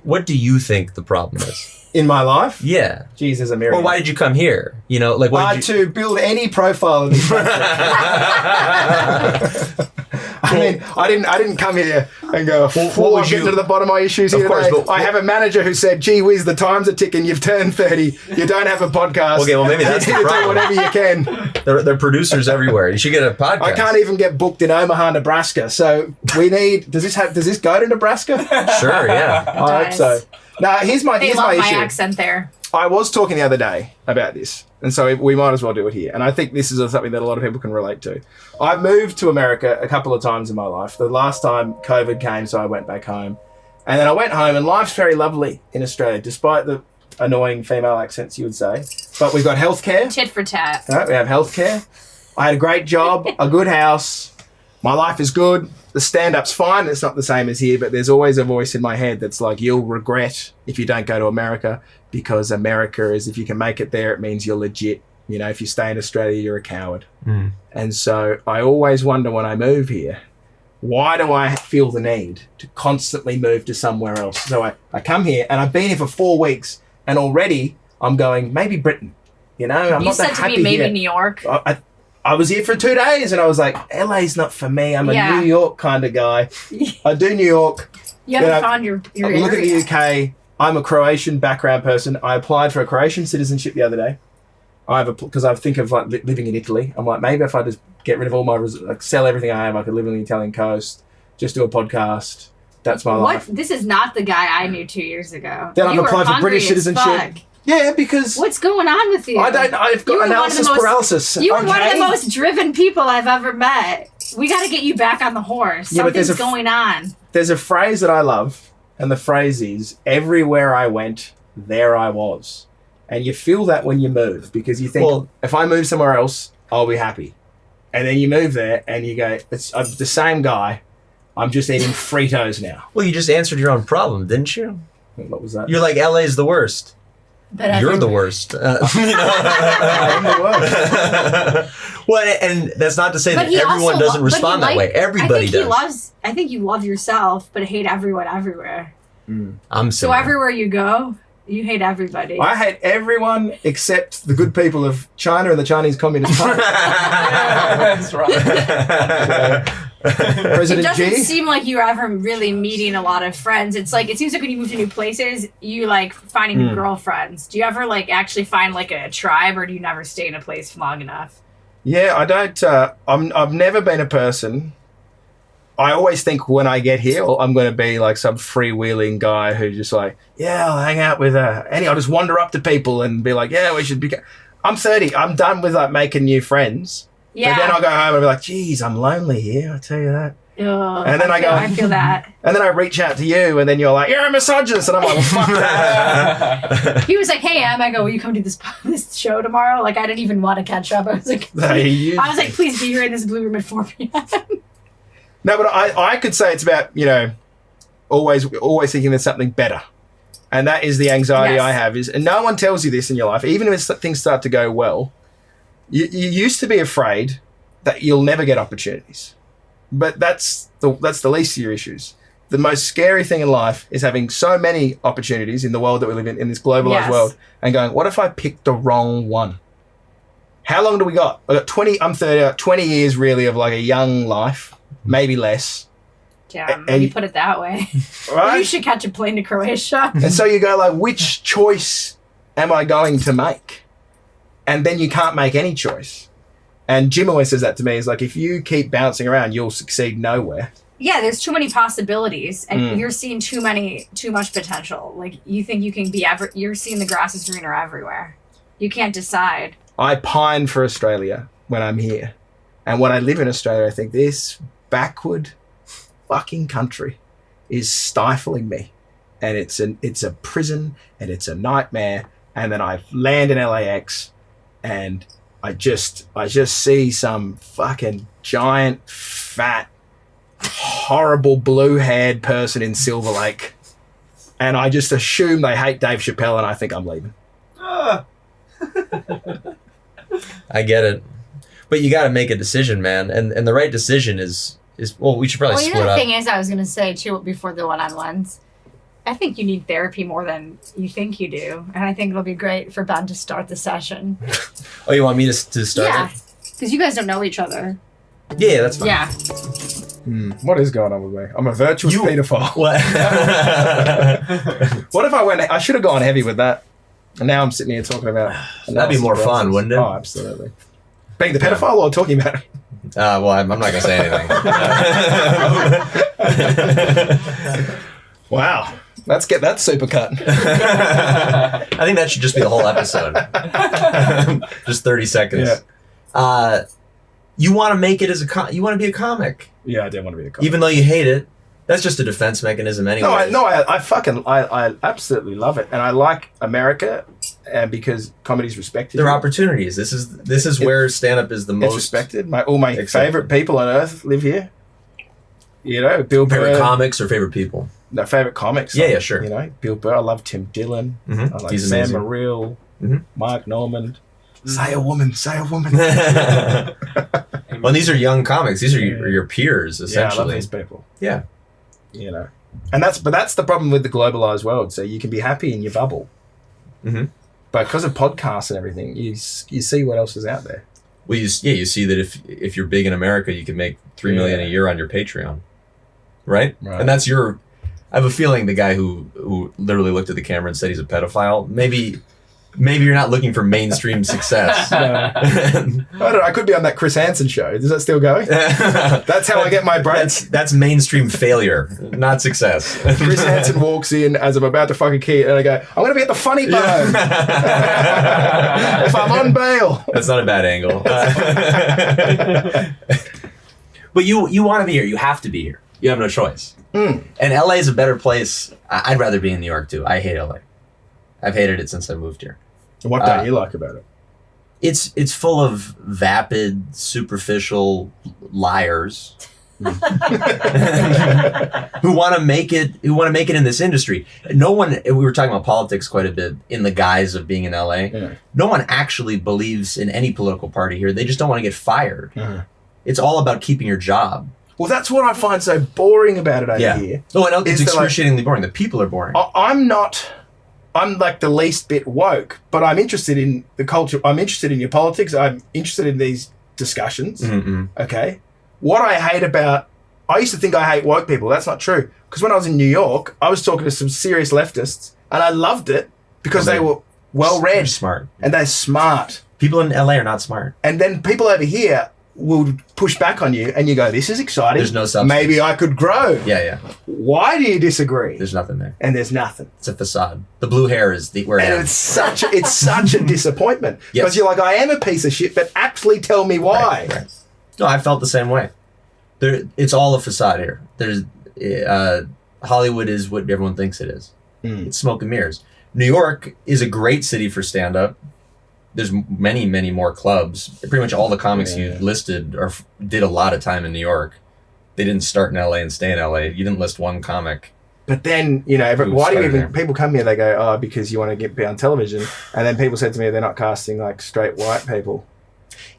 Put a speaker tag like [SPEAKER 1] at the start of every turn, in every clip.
[SPEAKER 1] What do you think the problem is?
[SPEAKER 2] In my life?
[SPEAKER 1] Yeah.
[SPEAKER 2] Jeez, there's a myriad.
[SPEAKER 1] Well, why did you come here? You know, like what did you...
[SPEAKER 2] To build any profile in this country. I mean, I didn't come here and go, I'm getting to the bottom of my issues here today. But I have a manager who said, gee whiz, the times are ticking, you've turned 30, you don't have a podcast.
[SPEAKER 1] Okay, well, maybe that's the problem.
[SPEAKER 2] Do whatever you can.
[SPEAKER 1] There are producers everywhere. You should get a podcast.
[SPEAKER 2] I can't even get booked in Omaha, Nebraska. So we need, does this go to Nebraska?
[SPEAKER 1] Sure, yeah.
[SPEAKER 2] I hope so. Now, here's my issue.
[SPEAKER 3] They love my accent there.
[SPEAKER 2] I was talking the other day about this, and so we might as well do it here. And I think this is something that a lot of people can relate to. I've moved to America a couple of times in my life. The last time COVID came, so I went back home. And then I went home, and life's very lovely in Australia, despite the annoying female accents, you would say. But we've got healthcare.
[SPEAKER 3] Tit for tat.
[SPEAKER 2] Right, we have healthcare. I had a great job, a good house. My life is good. The stand-up's fine. It's not the same as here, but there's always a voice in my head that's like, you'll regret if you don't go to America, because America is, if you can make it there, it means you're legit. You know, if you stay in Australia, you're a coward. Mm. And so I always wonder when I move here, why do I feel the need to constantly move to somewhere else? So I come here, and I've been here for 4 weeks, and already I'm going, maybe Britain. You know, I'm not that happy here.
[SPEAKER 3] You said to me, maybe New York.
[SPEAKER 2] I was here for 2 days, and I was like, LA's not for me. I'm a New York kind of guy. I do New York.
[SPEAKER 3] You haven't found your area.
[SPEAKER 2] Look at the UK. I'm a Croatian background person. I applied for a Croatian citizenship the other day. Because I think of like living in Italy. I'm like, maybe if I just get rid of all my, sell everything I have, I could live on the Italian coast, just do a podcast. That's my life.
[SPEAKER 3] This is not the guy I knew 2 years ago.
[SPEAKER 2] Then I've applied for British citizenship.
[SPEAKER 3] Fuck.
[SPEAKER 2] Yeah, because...
[SPEAKER 3] What's going on with you?
[SPEAKER 2] I've got analysis paralysis.
[SPEAKER 3] You were one of the most driven people I've ever met. We got to get you back on the horse. Something's going on.
[SPEAKER 2] There's a phrase that I love, and the phrase is, everywhere I went, there I was. And you feel that when you move, because you think, if I move somewhere else, I'll be happy. And then you move there, and you go, I'm the same guy. I'm just eating Fritos now.
[SPEAKER 1] Well, you just answered your own problem, didn't you?
[SPEAKER 2] What was that?
[SPEAKER 1] You're like, LA's the worst.
[SPEAKER 3] But
[SPEAKER 1] you're the worst. I'm
[SPEAKER 2] the worst.
[SPEAKER 1] Well, and that's not to say that everyone doesn't respond that way. Everybody does.
[SPEAKER 3] I think you love yourself, but hate everyone everywhere.
[SPEAKER 1] I'm
[SPEAKER 3] so everywhere you go, you hate everybody.
[SPEAKER 2] I hate everyone except the good people of China and the Chinese Communist Party.
[SPEAKER 4] That's right.
[SPEAKER 2] President
[SPEAKER 3] it doesn't
[SPEAKER 2] Xi?
[SPEAKER 3] seem like you're ever really meeting a lot of friends. It seems like when you move to new places, you like finding new girlfriends. Do you ever like actually find like a tribe, or do you never stay in a place long enough?
[SPEAKER 2] Yeah, I don't. I've never been a person. I always think when I get here, I'm going to be like some freewheeling guy who just like, I'll hang out with I'll just wander up to people and be like, we should be. I'm 30. I'm done with like making new friends.
[SPEAKER 3] Yeah.
[SPEAKER 2] But then I'll go home and be like, geez, I'm lonely here, I tell you that.
[SPEAKER 3] And then I feel that.
[SPEAKER 2] And then I reach out to you, and then you're like, you're a misogynist. And I'm like, well, fuck that.
[SPEAKER 3] He was like, hey, Em, I go, will you come do this show tomorrow? Like, I didn't even want to catch up. I was like, please be here in this blue room at 4 p.m.
[SPEAKER 2] No, but I could say it's about, always thinking there's something better. And that is the anxiety I have. And no one tells you this in your life, even if things start to go well. You used to be afraid that you'll never get opportunities. But that's the least of your issues. The most scary thing in life is having so many opportunities in the world that we live in this globalized world, and going, what if I picked the wrong one? How long do we got? I got 20, I'm 30, 20 years really of like a young life, maybe less.
[SPEAKER 3] Yeah, when you put it that way. Right? You should catch a plane to Croatia.
[SPEAKER 2] And so you go like, which choice am I going to make? And then you can't make any choice. And Jim always says that to me, is like, if you keep bouncing around, you'll succeed nowhere.
[SPEAKER 3] Yeah, there's too many possibilities, and you're seeing too much potential. Like, you think you can be you're seeing the grass is greener everywhere. You can't decide. I pine for Australia when I'm here. And when I live in Australia, I think this backward fucking country is stifling me. And it's a prison, and it's a nightmare. And then I land in LAX, and I just see some fucking giant, fat, horrible blue-haired person in Silver Lake, and I just assume they hate Dave Chappelle, and I think I'm leaving.
[SPEAKER 1] I get it, but you got to make a decision, man, and the right decision is well, we should probably split up.
[SPEAKER 3] The thing is, I was going to say too before the one-on-ones, I think you need therapy more than you think you do. And I think it'll be great for Ben to start the session.
[SPEAKER 1] Oh, you want me to start?
[SPEAKER 3] Yeah. Because you guys don't know each other.
[SPEAKER 1] Yeah, that's fine.
[SPEAKER 3] Yeah.
[SPEAKER 2] What is going on with me? I'm a virtuous pedophile.
[SPEAKER 1] What?
[SPEAKER 2] What if I should have gone heavy with that. And now I'm sitting here talking about...
[SPEAKER 1] That'd be more fun, wouldn't it?
[SPEAKER 2] Oh, absolutely. Being the pedophile or talking about it?
[SPEAKER 1] Well, I'm not going to say anything.
[SPEAKER 2] Wow. Let's get that super cut.
[SPEAKER 1] I think that should just be the whole episode. Just 30 seconds.
[SPEAKER 2] Yeah.
[SPEAKER 1] You want to make it as you want to be a comic.
[SPEAKER 2] Yeah, I do want to be a comic.
[SPEAKER 1] Even though you hate it. That's just a defense mechanism anyway.
[SPEAKER 2] I absolutely love it. And I like America because comedy's respected.
[SPEAKER 1] There are opportunities. This is where stand-up is the most...
[SPEAKER 2] It's respected. All my favourite people on earth live here. You know, Bill Burr.
[SPEAKER 1] Favorite comics or favorite people?
[SPEAKER 2] No, favourite comics.
[SPEAKER 1] Yeah, sure.
[SPEAKER 2] You know, Bill Burr. I love Tim Dillon.
[SPEAKER 1] Mm-hmm.
[SPEAKER 2] I like
[SPEAKER 1] He's
[SPEAKER 2] Sam
[SPEAKER 1] amazing.
[SPEAKER 2] Morrill.
[SPEAKER 1] Mm-hmm.
[SPEAKER 2] Mark Normand. Say a woman. Say a woman.
[SPEAKER 1] Well, these are young comics. These are your peers, essentially.
[SPEAKER 2] Yeah, I love these people.
[SPEAKER 1] Yeah.
[SPEAKER 2] You know, and that's the problem with the globalized world. So you can be happy in your bubble, but because of podcasts and everything, you see what else is out there.
[SPEAKER 1] Well, you see that if you're big in America, you can make $3 million a year on your Patreon, right? And that's your. I have a feeling the guy who literally looked at the camera and said he's a pedophile. Maybe you're not looking for mainstream success.
[SPEAKER 2] No. I don't know. I could be on that Chris Hansen show. Is that still going? That's how I get my break.
[SPEAKER 1] That's mainstream failure, not success.
[SPEAKER 2] Chris Hansen walks in as I'm about to fuck a kid, and I go, "I'm going to be at the Funny Bone if I'm on bail."
[SPEAKER 1] That's not a bad angle. But you want to be here. You have to be here. You have no choice. And LA is a better place. I'd rather be in New York too. I hate LA. I've hated it since I moved here.
[SPEAKER 2] What don't you like about it?
[SPEAKER 1] It's full of vapid, superficial liars who want to make it in this industry. No one. We were talking about politics quite a bit in the guise of being in LA. Yeah. No one actually believes in any political party here. They just don't want to get fired. It's all about keeping your job.
[SPEAKER 2] Well, that's what I find so boring about it over here.
[SPEAKER 1] Oh, and it's excruciatingly boring. The people are boring.
[SPEAKER 2] I'm like the least bit woke, but I'm interested in the culture. I'm interested in your politics. I'm interested in these discussions. Okay. What I hate about, I used to think I hate woke people. That's not true. Because when I was in New York, I was talking to some serious leftists and I loved it because they were well-read.
[SPEAKER 1] Smart.
[SPEAKER 2] And they're smart.
[SPEAKER 1] People in LA are not smart.
[SPEAKER 2] And then people over here will push back on you and you go, this is exciting.
[SPEAKER 1] There's no substance.
[SPEAKER 2] Maybe I could grow.
[SPEAKER 1] Yeah.
[SPEAKER 2] Why do you disagree?
[SPEAKER 1] There's nothing there.
[SPEAKER 2] And there's nothing.
[SPEAKER 1] It's a facade. The blue hair is where
[SPEAKER 2] and it's such a disappointment. Because you're like, I am a piece of shit, but actually tell me why.
[SPEAKER 1] Right. No, I felt the same way. It's all a facade here. Hollywood is what everyone thinks it is. It's smoke and mirrors. New York is a great city for stand-up. There's many, many more clubs. Pretty much all the comics you listed did a lot of time in New York. They didn't start in LA and stay in LA. You didn't list one comic.
[SPEAKER 2] But then, why do you even... People come here, they go, oh, because you want to be on television. And then people said to me they're not casting like straight white people.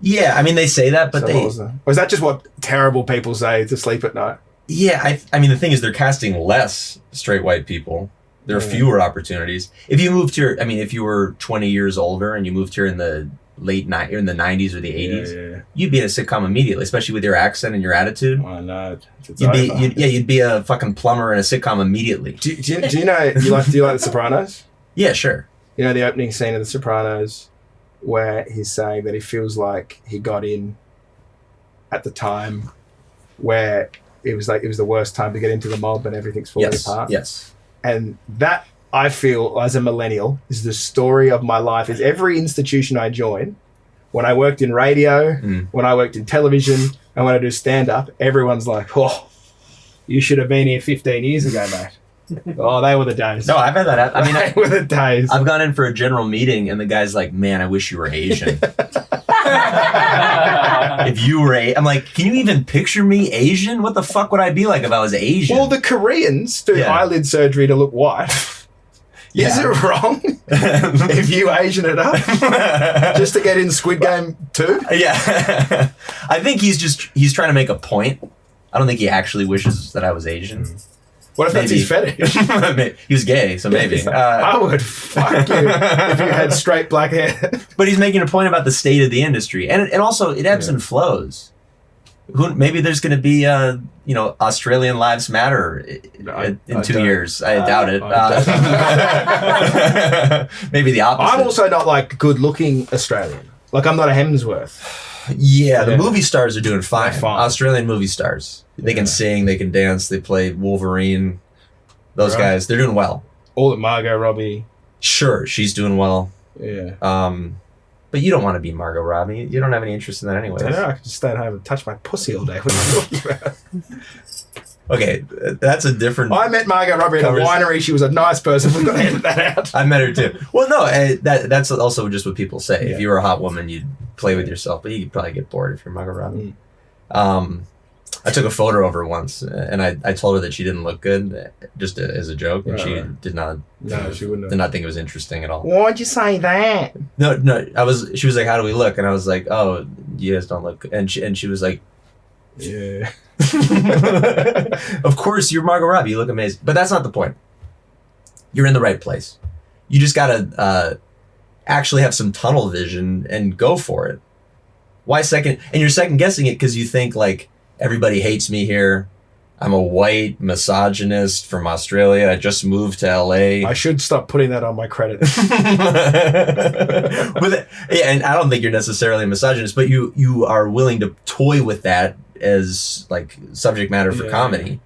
[SPEAKER 1] Yeah, I mean, they say that, but
[SPEAKER 2] or is that just what terrible people say to sleep at night?
[SPEAKER 1] Yeah, I mean, the thing is they're casting less straight white people. There are fewer opportunities. If you moved here, if you were 20 years older and you moved here in the in the 90s or the 80s, you'd be in a sitcom immediately, especially with your accent and your attitude.
[SPEAKER 2] Oh, no.
[SPEAKER 1] You'd be a fucking plumber in a sitcom immediately.
[SPEAKER 2] Do you know, do you like The Sopranos?
[SPEAKER 1] Yeah, sure.
[SPEAKER 2] You know the opening scene of The Sopranos where he's saying that he feels like he got in at the time where it was the worst time to get into the mob and everything's falling apart.
[SPEAKER 1] Yes.
[SPEAKER 2] And that, I feel, as a millennial, is the story of my life. Is every institution I join, when I worked in radio, when I worked in television, and when I do stand-up, everyone's like, oh, you should have been here 15 years ago, mate. Oh, they were the days.
[SPEAKER 1] No, I've had that happen.
[SPEAKER 2] They were the days.
[SPEAKER 1] I've gone in for a general meeting, and the guy's like, man, I wish you were Asian. If you were I'm like, can you even picture me Asian? What the fuck would I be like if I was Asian?
[SPEAKER 2] Well, the Koreans do eyelid surgery to look white. Is it wrong if you Asian it up just to get in Squid Game 2?
[SPEAKER 1] Yeah. I think he's trying to make a point. I don't think he actually wishes that I was Asian.
[SPEAKER 2] What if that's his fetish?
[SPEAKER 1] He was gay, so maybe.
[SPEAKER 2] I would fuck you if you had straight black hair.
[SPEAKER 1] But he's making a point about the state of the industry, and also it ebbs and flows. Maybe there's going to be Australian Lives Matter in 2 years. I doubt it. Maybe the opposite.
[SPEAKER 2] I'm also not like good looking Australian. Like I'm not a Hemsworth.
[SPEAKER 1] Yeah, the movie stars are doing fine.
[SPEAKER 2] Fine.
[SPEAKER 1] Australian movie stars. They can sing, they can dance, they play Wolverine. Those guys, they're doing well.
[SPEAKER 2] All at Margot Robbie.
[SPEAKER 1] Sure, she's doing well.
[SPEAKER 2] Yeah.
[SPEAKER 1] But you don't want to be Margot Robbie. You don't have any interest in that anyway.
[SPEAKER 2] I know. I could just stay at home and touch my pussy all day. What are you talking about?
[SPEAKER 1] Okay, that's a different...
[SPEAKER 2] I met Margot Robbie at a winery. She was a nice person. We've got to edit that out.
[SPEAKER 1] I met her too. Well, no, that's also just what people say. Yeah. If you were a hot woman, you'd play with yourself, but you'd probably get bored if you're Margot Robbie. I took a photo of her once, and I told her that she didn't look good, just as a joke, and she did not. No, she wouldn't. Did not think it was interesting at all.
[SPEAKER 2] Why'd you say that?
[SPEAKER 1] No. She was like, "How do we look?" And I was like, "Oh, you guys don't look." And she was like,
[SPEAKER 2] "Yeah."
[SPEAKER 1] Of course, you're Margot Robbie. You look amazing, but that's not the point. You're in the right place. You just gotta actually have some tunnel vision and go for it. Why second? And you're second guessing it because you think like, everybody hates me here. I'm a white misogynist from Australia. I just moved to LA.
[SPEAKER 2] I should stop putting that on my credit.
[SPEAKER 1] And I don't think you're necessarily a misogynist, but you are willing to toy with that as like subject matter for comedy,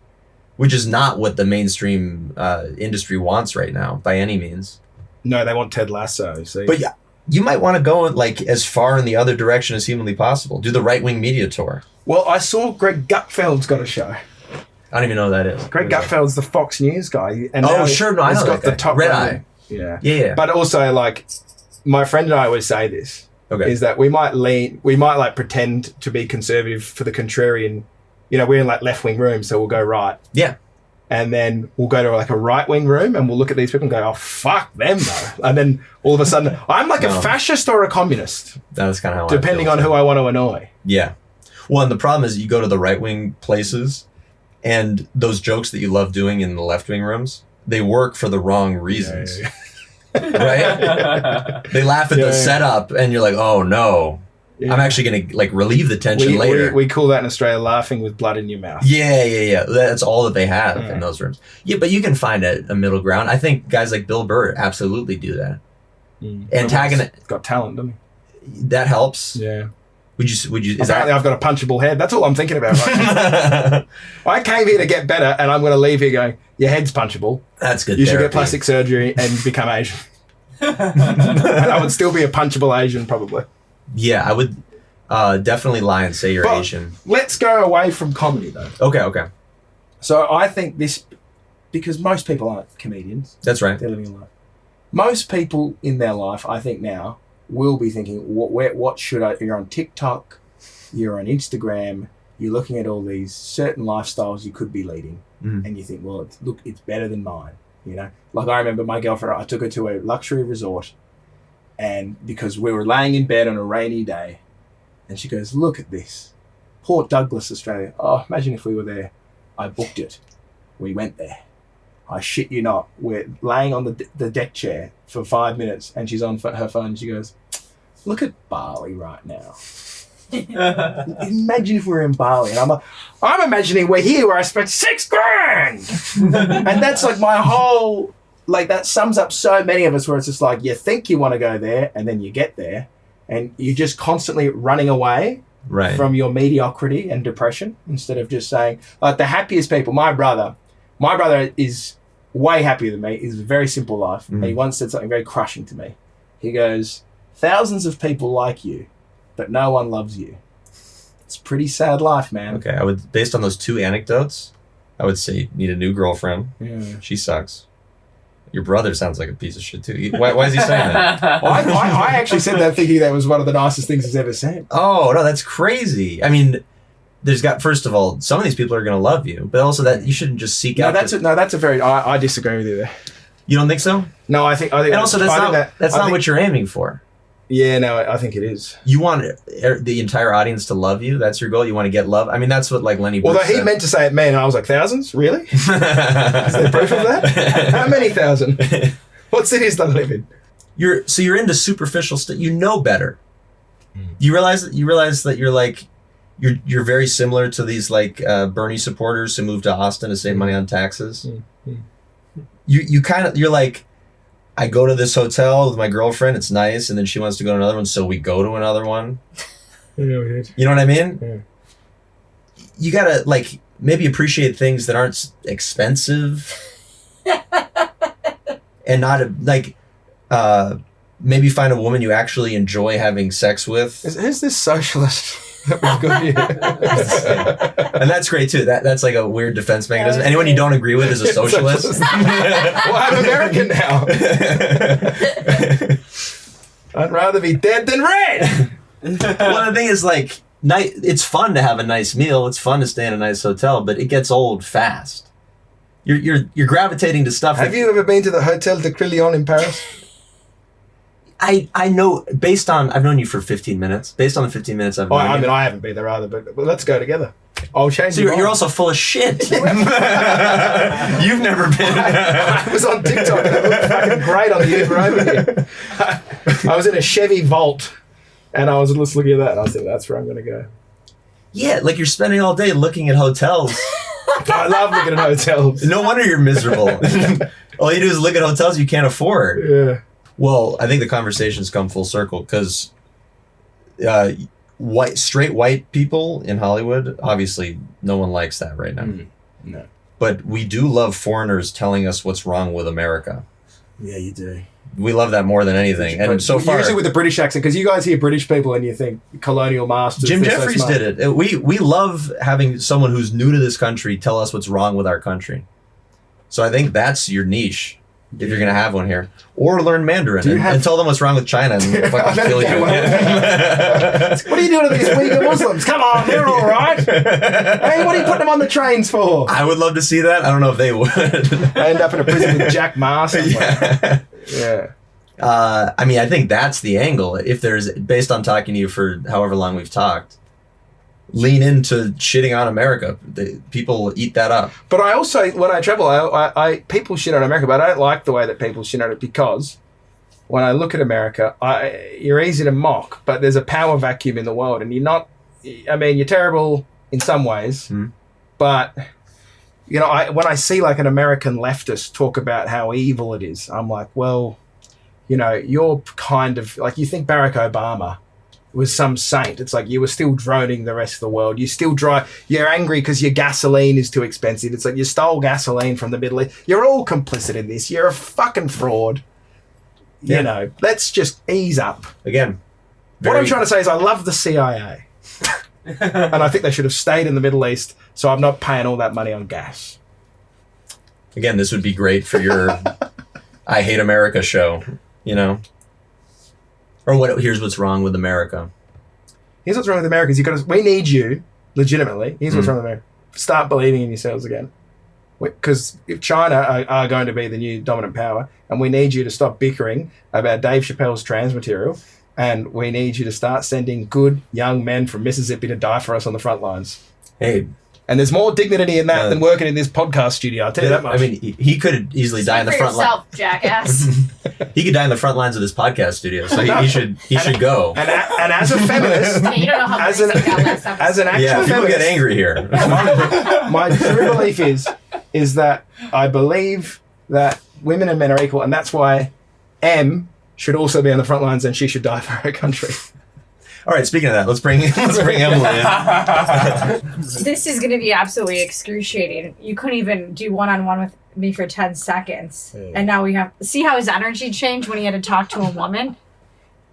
[SPEAKER 1] which is not what the mainstream industry wants right now by any means.
[SPEAKER 2] No, they want Ted Lasso. See?
[SPEAKER 1] But yeah, you might want to go like as far in the other direction as humanly possible. Do the right-wing media tour.
[SPEAKER 2] Well, I saw Greg Gutfeld's got a show.
[SPEAKER 1] I don't even know who that is.
[SPEAKER 2] Greg Gutfeld's the Fox News guy. And
[SPEAKER 1] sure. No, I know that guy.
[SPEAKER 2] The top
[SPEAKER 1] Red Eye.
[SPEAKER 2] Yeah. But also, like, my friend and I always say this, is that we might like pretend to be conservative for the contrarian. You know, we're in like left-wing rooms, so we'll go right.
[SPEAKER 1] Yeah.
[SPEAKER 2] And then we'll go to like a right-wing room and we'll look at these people and go, oh, fuck them, though. And then all of a sudden, I'm like a fascist or a communist.
[SPEAKER 1] That's kind of how
[SPEAKER 2] depending on who I want to annoy.
[SPEAKER 1] Yeah. Well, and the problem is you go to the right-wing places and those jokes that you love doing in the left-wing rooms, they work for the wrong reasons. Yeah. Right? They laugh at the setup and you're like, oh, no. Yeah. I'm actually going to like relieve the tension later.
[SPEAKER 2] We call that in Australia laughing with blood in your mouth.
[SPEAKER 1] Yeah. That's all that they have in those rooms. Yeah, but you can find a middle ground. I think guys like Bill Burr absolutely do that.
[SPEAKER 2] Antagonist got talent, doesn't
[SPEAKER 1] he? That helps.
[SPEAKER 2] Yeah.
[SPEAKER 1] Would you?
[SPEAKER 2] Apparently, I've got a punchable head. That's all I'm thinking about right now. I came here to get better, and I'm going to leave here going, your head's punchable.
[SPEAKER 1] That's good.
[SPEAKER 2] You should get plastic surgery and become Asian. And I would still be a punchable Asian, probably.
[SPEAKER 1] Yeah, I would definitely lie and say you're Asian.
[SPEAKER 2] Let's go away from comedy, though.
[SPEAKER 1] Okay.
[SPEAKER 2] So I think this, because most people aren't comedians.
[SPEAKER 1] That's right.
[SPEAKER 2] They're living a life. Most people in their life, I think now, will be thinking, what should I... You're on TikTok, you're on Instagram, you're looking at all these certain lifestyles you could be leading, and you think, well, it's better than mine, you know? Like I remember my girlfriend, I took her to a luxury resort, and because we were laying in bed on a rainy day, and she goes, look at this. Port Douglas, Australia. Oh, imagine if we were there. I booked it. We went there. I shit you not. We're laying on the deck chair for 5 minutes, and she's on her phone, and she goes, look at Bali right now. Imagine if we were in Bali. And I'm imagining we're here where I spent $6,000. And that's like my whole... Like, that sums up so many of us where it's just like, you think you want to go there, and then you get there, and you're just constantly running away from your mediocrity and depression, instead of just saying, like, the happiest people, my brother is way happier than me. He's a very simple life. And he once said something very crushing to me. He goes, thousands of people like you, but no one loves you. It's a pretty sad life, man.
[SPEAKER 1] Okay, I would, based on those two anecdotes, I would say you need a new girlfriend.
[SPEAKER 2] Yeah.
[SPEAKER 1] She sucks. Your brother sounds like a piece of shit too. Why is he saying that?
[SPEAKER 2] I actually said that thinking that was one of the nicest things he's ever said.
[SPEAKER 1] Oh, no, that's crazy. I mean, first of all, some of these people are going to love you, but also that you shouldn't just seek out.
[SPEAKER 2] That's a very, I disagree with you there.
[SPEAKER 1] You don't think so?
[SPEAKER 2] No, I think.
[SPEAKER 1] And also, that's not what you're aiming for.
[SPEAKER 2] Yeah, no, I think it is.
[SPEAKER 1] You want the entire audience to love you? That's your goal? You want to get love? I mean, that's what like Lenny Bruce
[SPEAKER 2] Although he
[SPEAKER 1] said.
[SPEAKER 2] meant to say it, man, and I was like, thousands? Really? Is there proof of that? How many thousand? What cities do they live in?
[SPEAKER 1] You're into superficial stuff. You know better. You realize that you're like you're very similar to these like Bernie supporters who moved to Austin to save money on taxes. You're like, I go to this hotel with my girlfriend, it's nice, and then she wants to go to another one, so we go to another one.
[SPEAKER 2] Yeah, we did.
[SPEAKER 1] You know what I mean?
[SPEAKER 2] Yeah.
[SPEAKER 1] You gotta like maybe appreciate things that aren't expensive, and not like maybe find a woman you actually enjoy having sex with.
[SPEAKER 2] Who's this socialist that we've got here?
[SPEAKER 1] And that's great too. That's like a weird defense mechanism. Anyone you don't agree with is a socialist.
[SPEAKER 2] Well, I'm American now. I'd rather be dead than red.
[SPEAKER 1] Well, the thing is, like, it's fun to have a nice meal. It's fun to stay in a nice hotel, but it gets old fast. You're gravitating to stuff.
[SPEAKER 2] Have you ever been to the Hotel de Crillon in Paris?
[SPEAKER 1] I know, I've known you for 15 minutes. Based on the 15 minutes I've known you.
[SPEAKER 2] I haven't been there either, but let's go together. I'll change.
[SPEAKER 1] So you're also full of shit. You've never been.
[SPEAKER 2] I was on TikTok and it looked fucking great on the Uber over here. I was in a Chevy Volt and I was just looking at that and I was like, that's where I'm going to go.
[SPEAKER 1] Yeah, like you're spending all day looking at hotels.
[SPEAKER 2] I love looking at hotels.
[SPEAKER 1] No wonder you're miserable. All you do is look at hotels you can't afford.
[SPEAKER 2] Yeah.
[SPEAKER 1] Well, I think the conversation's come full circle because straight white people in Hollywood, obviously no one likes that right now.
[SPEAKER 2] No.
[SPEAKER 1] But we do love foreigners telling us what's wrong with America.
[SPEAKER 2] Yeah, you do.
[SPEAKER 1] We love that more than anything. And so far...
[SPEAKER 2] Usually with the British accent, because you guys hear British people and you think colonial masters.
[SPEAKER 1] Jim Jeffries did it. We love having someone who's new to this country tell us what's wrong with our country. So I think that's your niche. If you're going to have one here. Or learn Mandarin and tell them what's wrong with China and fucking kill you.
[SPEAKER 2] What are you doing to these Uyghur Muslims? Come on, they're all right. Hey, what are you putting them on the trains for?
[SPEAKER 1] I would love to see that. I don't know if they would.
[SPEAKER 2] I end up in a prison with Jack Ma somewhere. Yeah.
[SPEAKER 1] I mean, I think that's the angle. If there's, based on talking to you for however long we've talked, lean into shitting on America. People eat that up.
[SPEAKER 2] But I also, when I travel, I people shit on America, but I don't like the way that people shit on it because when I look at America, you're easy to mock, but there's a power vacuum in the world and you're terrible in some ways, but when I see like an American leftist talk about how evil it is, I'm like, well, you're kind of like, you think Barack Obama was some saint. It's like you were still droning the rest of the world. You still you're angry because your gasoline is too expensive. It's like you stole gasoline from the Middle East. You're all complicit in this. You're a fucking fraud.
[SPEAKER 1] Yeah.
[SPEAKER 2] Let's just ease up.
[SPEAKER 1] Again.
[SPEAKER 2] What I'm trying to say is I love the CIA. And I think they should have stayed in the Middle East so I'm not paying all that money on gas.
[SPEAKER 1] Again, this would be great for your I Hate America show, Or here's what's wrong with America.
[SPEAKER 2] Here's what's wrong with America is we need you, legitimately. Here's what's wrong with America. Start believing in yourselves again. Because if China are going to be the new dominant power, and we need you to stop bickering about Dave Chappelle's trans material, and we need you to start sending good young men from Mississippi to die for us on the front lines.
[SPEAKER 1] Hey.
[SPEAKER 2] And there's more dignity in that than working in this podcast studio, I'll tell you that much.
[SPEAKER 1] I mean, he could easily die in the front line.
[SPEAKER 3] Jackass.
[SPEAKER 1] He could die in the front lines of this podcast studio, so he should go.
[SPEAKER 2] And as a feminist,
[SPEAKER 3] you don't know how
[SPEAKER 2] as an actual
[SPEAKER 1] people
[SPEAKER 2] feminist,
[SPEAKER 1] get angry here.
[SPEAKER 2] my true belief is that I believe that women and men are equal, and that's why M should also be on the front lines and she should die for her country.
[SPEAKER 1] All right, speaking of that, let's bring Emilie in.
[SPEAKER 3] This is going to be absolutely excruciating. You couldn't even do one-on-one with me for 10 seconds. Yeah. And now we have... See how his energy changed when he had to talk to a woman?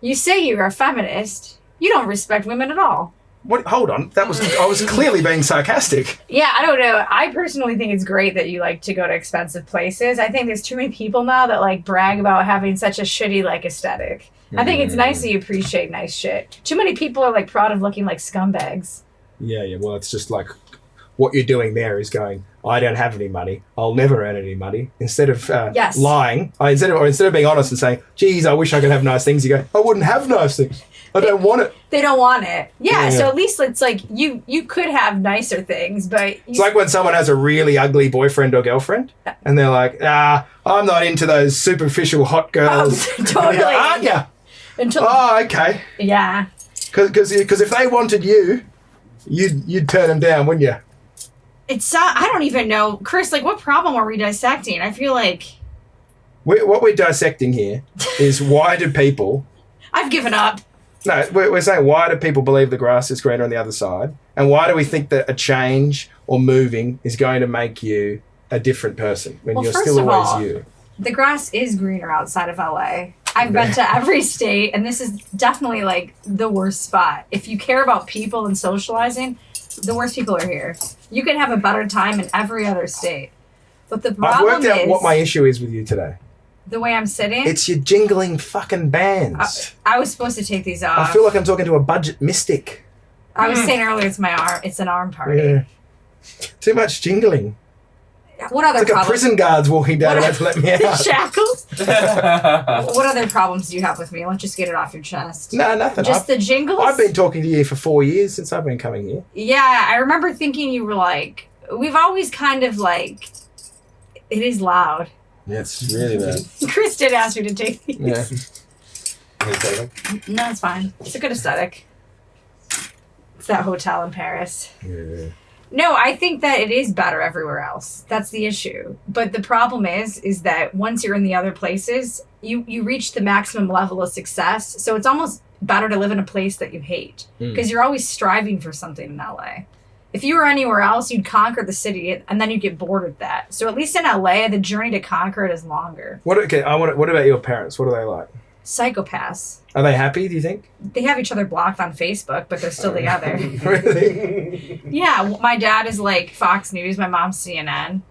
[SPEAKER 3] You say you're a feminist. You don't respect women at all.
[SPEAKER 2] What? Hold on. I was clearly being sarcastic.
[SPEAKER 3] Yeah, I don't know. I personally think it's great that you like to go to expensive places. I think there's too many people now that like brag about having such a shitty like aesthetic. I think it's nice that you appreciate nice shit. Too many people are like proud of looking like scumbags.
[SPEAKER 2] Yeah. Well, it's just like what you're doing there is going, I don't have any money. I'll never earn any money. Instead of lying, instead of being honest and saying, geez, I wish I could have nice things, you go, I wouldn't have nice things. I don't want it.
[SPEAKER 3] They don't want it. Yeah, so at least it's like you could have nicer things, but...
[SPEAKER 2] It's like when someone has a really ugly boyfriend or girlfriend, and they're like, I'm not into those superficial hot girls.
[SPEAKER 3] Totally.
[SPEAKER 2] Go, aren't you? Okay.
[SPEAKER 3] Yeah.
[SPEAKER 2] Because if they wanted you, you'd turn them down, wouldn't you?
[SPEAKER 3] I don't even know. Chris, like, what problem are we dissecting? I feel like...
[SPEAKER 2] What we're dissecting here is why do people...
[SPEAKER 3] I've given up.
[SPEAKER 2] No, we're saying why do people believe the grass is greener on the other side? And why do we think that a change or moving is going to make you a different person when you're still always you?
[SPEAKER 3] The grass is greener outside of LA. I've been to every state, and this is definitely like the worst spot. If you care about people and socializing, the worst people are here. You could have a better time in every other state. But the problem
[SPEAKER 2] I've worked out what my issue is with you today.
[SPEAKER 3] The way I'm sitting?
[SPEAKER 2] It's your jingling fucking bands.
[SPEAKER 3] I was supposed to take these off.
[SPEAKER 2] I feel like I'm talking to a budget mystic.
[SPEAKER 3] I was saying earlier it's my arm. It's an arm party.
[SPEAKER 2] Yeah. Too much jingling.
[SPEAKER 3] What other
[SPEAKER 2] it's like
[SPEAKER 3] problems?
[SPEAKER 2] a prison guard's walking down and to let me out.
[SPEAKER 3] Shackles? What other problems do you have with me? Let's just get it off your chest.
[SPEAKER 2] No, nothing.
[SPEAKER 3] Just the jingles?
[SPEAKER 2] I've been talking to you for 4 years since I've been coming here.
[SPEAKER 3] Yeah, I remember thinking you were like, we've always kind of like, it is loud.
[SPEAKER 2] Yeah, it's really bad.
[SPEAKER 3] Chris did ask me to take these.
[SPEAKER 2] Yeah.
[SPEAKER 3] No, it's fine. It's a good aesthetic. It's that hotel in Paris.
[SPEAKER 2] Yeah.
[SPEAKER 3] No, I think that it is better everywhere else. That's the issue. But the problem is that once you're in the other places, you reach the maximum level of success. So it's almost better to live in a place that you hate because you're always striving for something in LA. If you were anywhere else, you'd conquer the city, and then you'd get bored with that. So at least in LA, the journey to conquer it is longer.
[SPEAKER 2] What about your parents? What are they like?
[SPEAKER 3] Psychopaths.
[SPEAKER 2] Are they happy, do you think?
[SPEAKER 3] They have each other blocked on Facebook, but they're still together.
[SPEAKER 2] Really?
[SPEAKER 3] Yeah, my dad is like Fox News, my mom's CNN.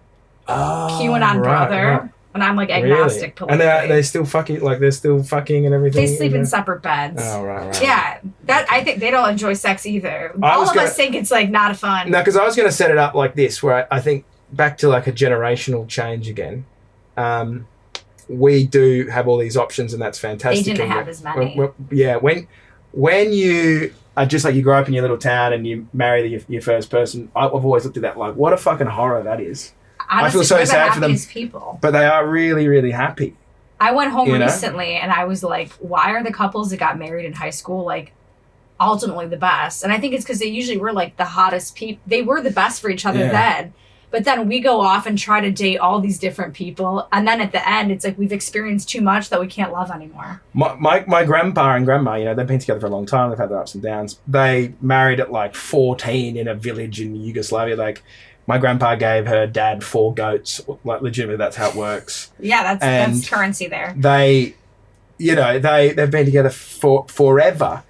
[SPEAKER 3] QAnon brother.
[SPEAKER 2] Right.
[SPEAKER 3] And I'm like agnostic politically.
[SPEAKER 2] And they're still fucking, like they're still fucking and everything?
[SPEAKER 3] They sleep in separate beds.
[SPEAKER 2] Oh, right.
[SPEAKER 3] Yeah, I think they don't enjoy sex either. All of us think it's like not fun.
[SPEAKER 2] No, because I was going to set it up like this, where I think back to like a generational change again. We do have all these options, and that's fantastic.
[SPEAKER 3] They didn't have as many.
[SPEAKER 2] When you are just like you grow up in your little town and you marry your first person, I've always looked at that like, what a fucking horror that is.
[SPEAKER 3] Honestly,
[SPEAKER 2] I feel so sad for them.
[SPEAKER 3] People.
[SPEAKER 2] But they are really, really happy.
[SPEAKER 3] I went home recently and I was like, why are the couples that got married in high school like ultimately the best? And I think it's because they usually were like the hottest people. They were the best for each other then. But then we go off and try to date all these different people. And then at the end, it's like we've experienced too much that we can't love anymore.
[SPEAKER 2] My grandpa and grandma, they've been together for a long time. They've had their ups and downs. They married at like 14 in a village in Yugoslavia. Like, my grandpa gave her dad 4 goats. Like, legitimately, that's how it works.
[SPEAKER 3] Yeah, that's currency there.
[SPEAKER 2] They've been together for forever.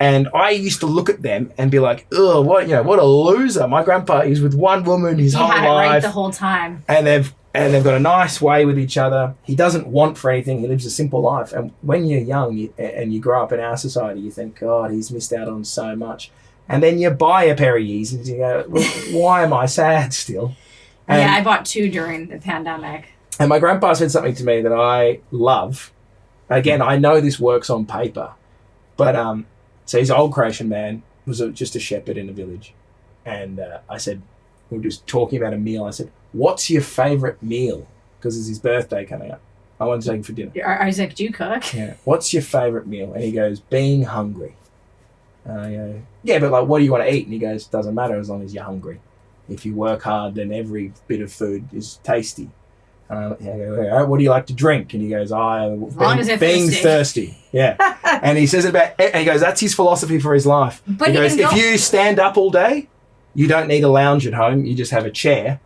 [SPEAKER 2] And I used to look at them and be like, "Oh, what a loser!" My grandpa is with one woman his whole life.
[SPEAKER 3] He had it right the whole time.
[SPEAKER 2] And they've got a nice way with each other. He doesn't want for anything. He lives a simple life. And when you're young and you grow up in our society, you think, God, he's missed out on so much. And then you buy a pair of Yeezys and you go, well, why am I sad still?
[SPEAKER 3] And I bought 2 during the pandemic.
[SPEAKER 2] And my grandpa said something to me that I love. Again, I know this works on paper, but so he's an old Croatian man, was just a shepherd in a village. And I said, we were just talking about a meal. I said, what's your favourite meal? Because it's his birthday coming up. I want to take him for dinner.
[SPEAKER 3] Isaac, do you cook?
[SPEAKER 2] Yeah. What's your favourite meal? And he goes, being hungry. And I go, yeah, but like, what do you want to eat? And he goes, doesn't matter as long as you're hungry. If you work hard, then every bit of food is tasty. And I go, all right, what do you like to drink? And he goes, being thirsty. Yeah. And he says and he goes, that's his philosophy for his life.
[SPEAKER 3] But
[SPEAKER 2] he goes, if you stand up all day, you don't need a lounge at home. You just have a chair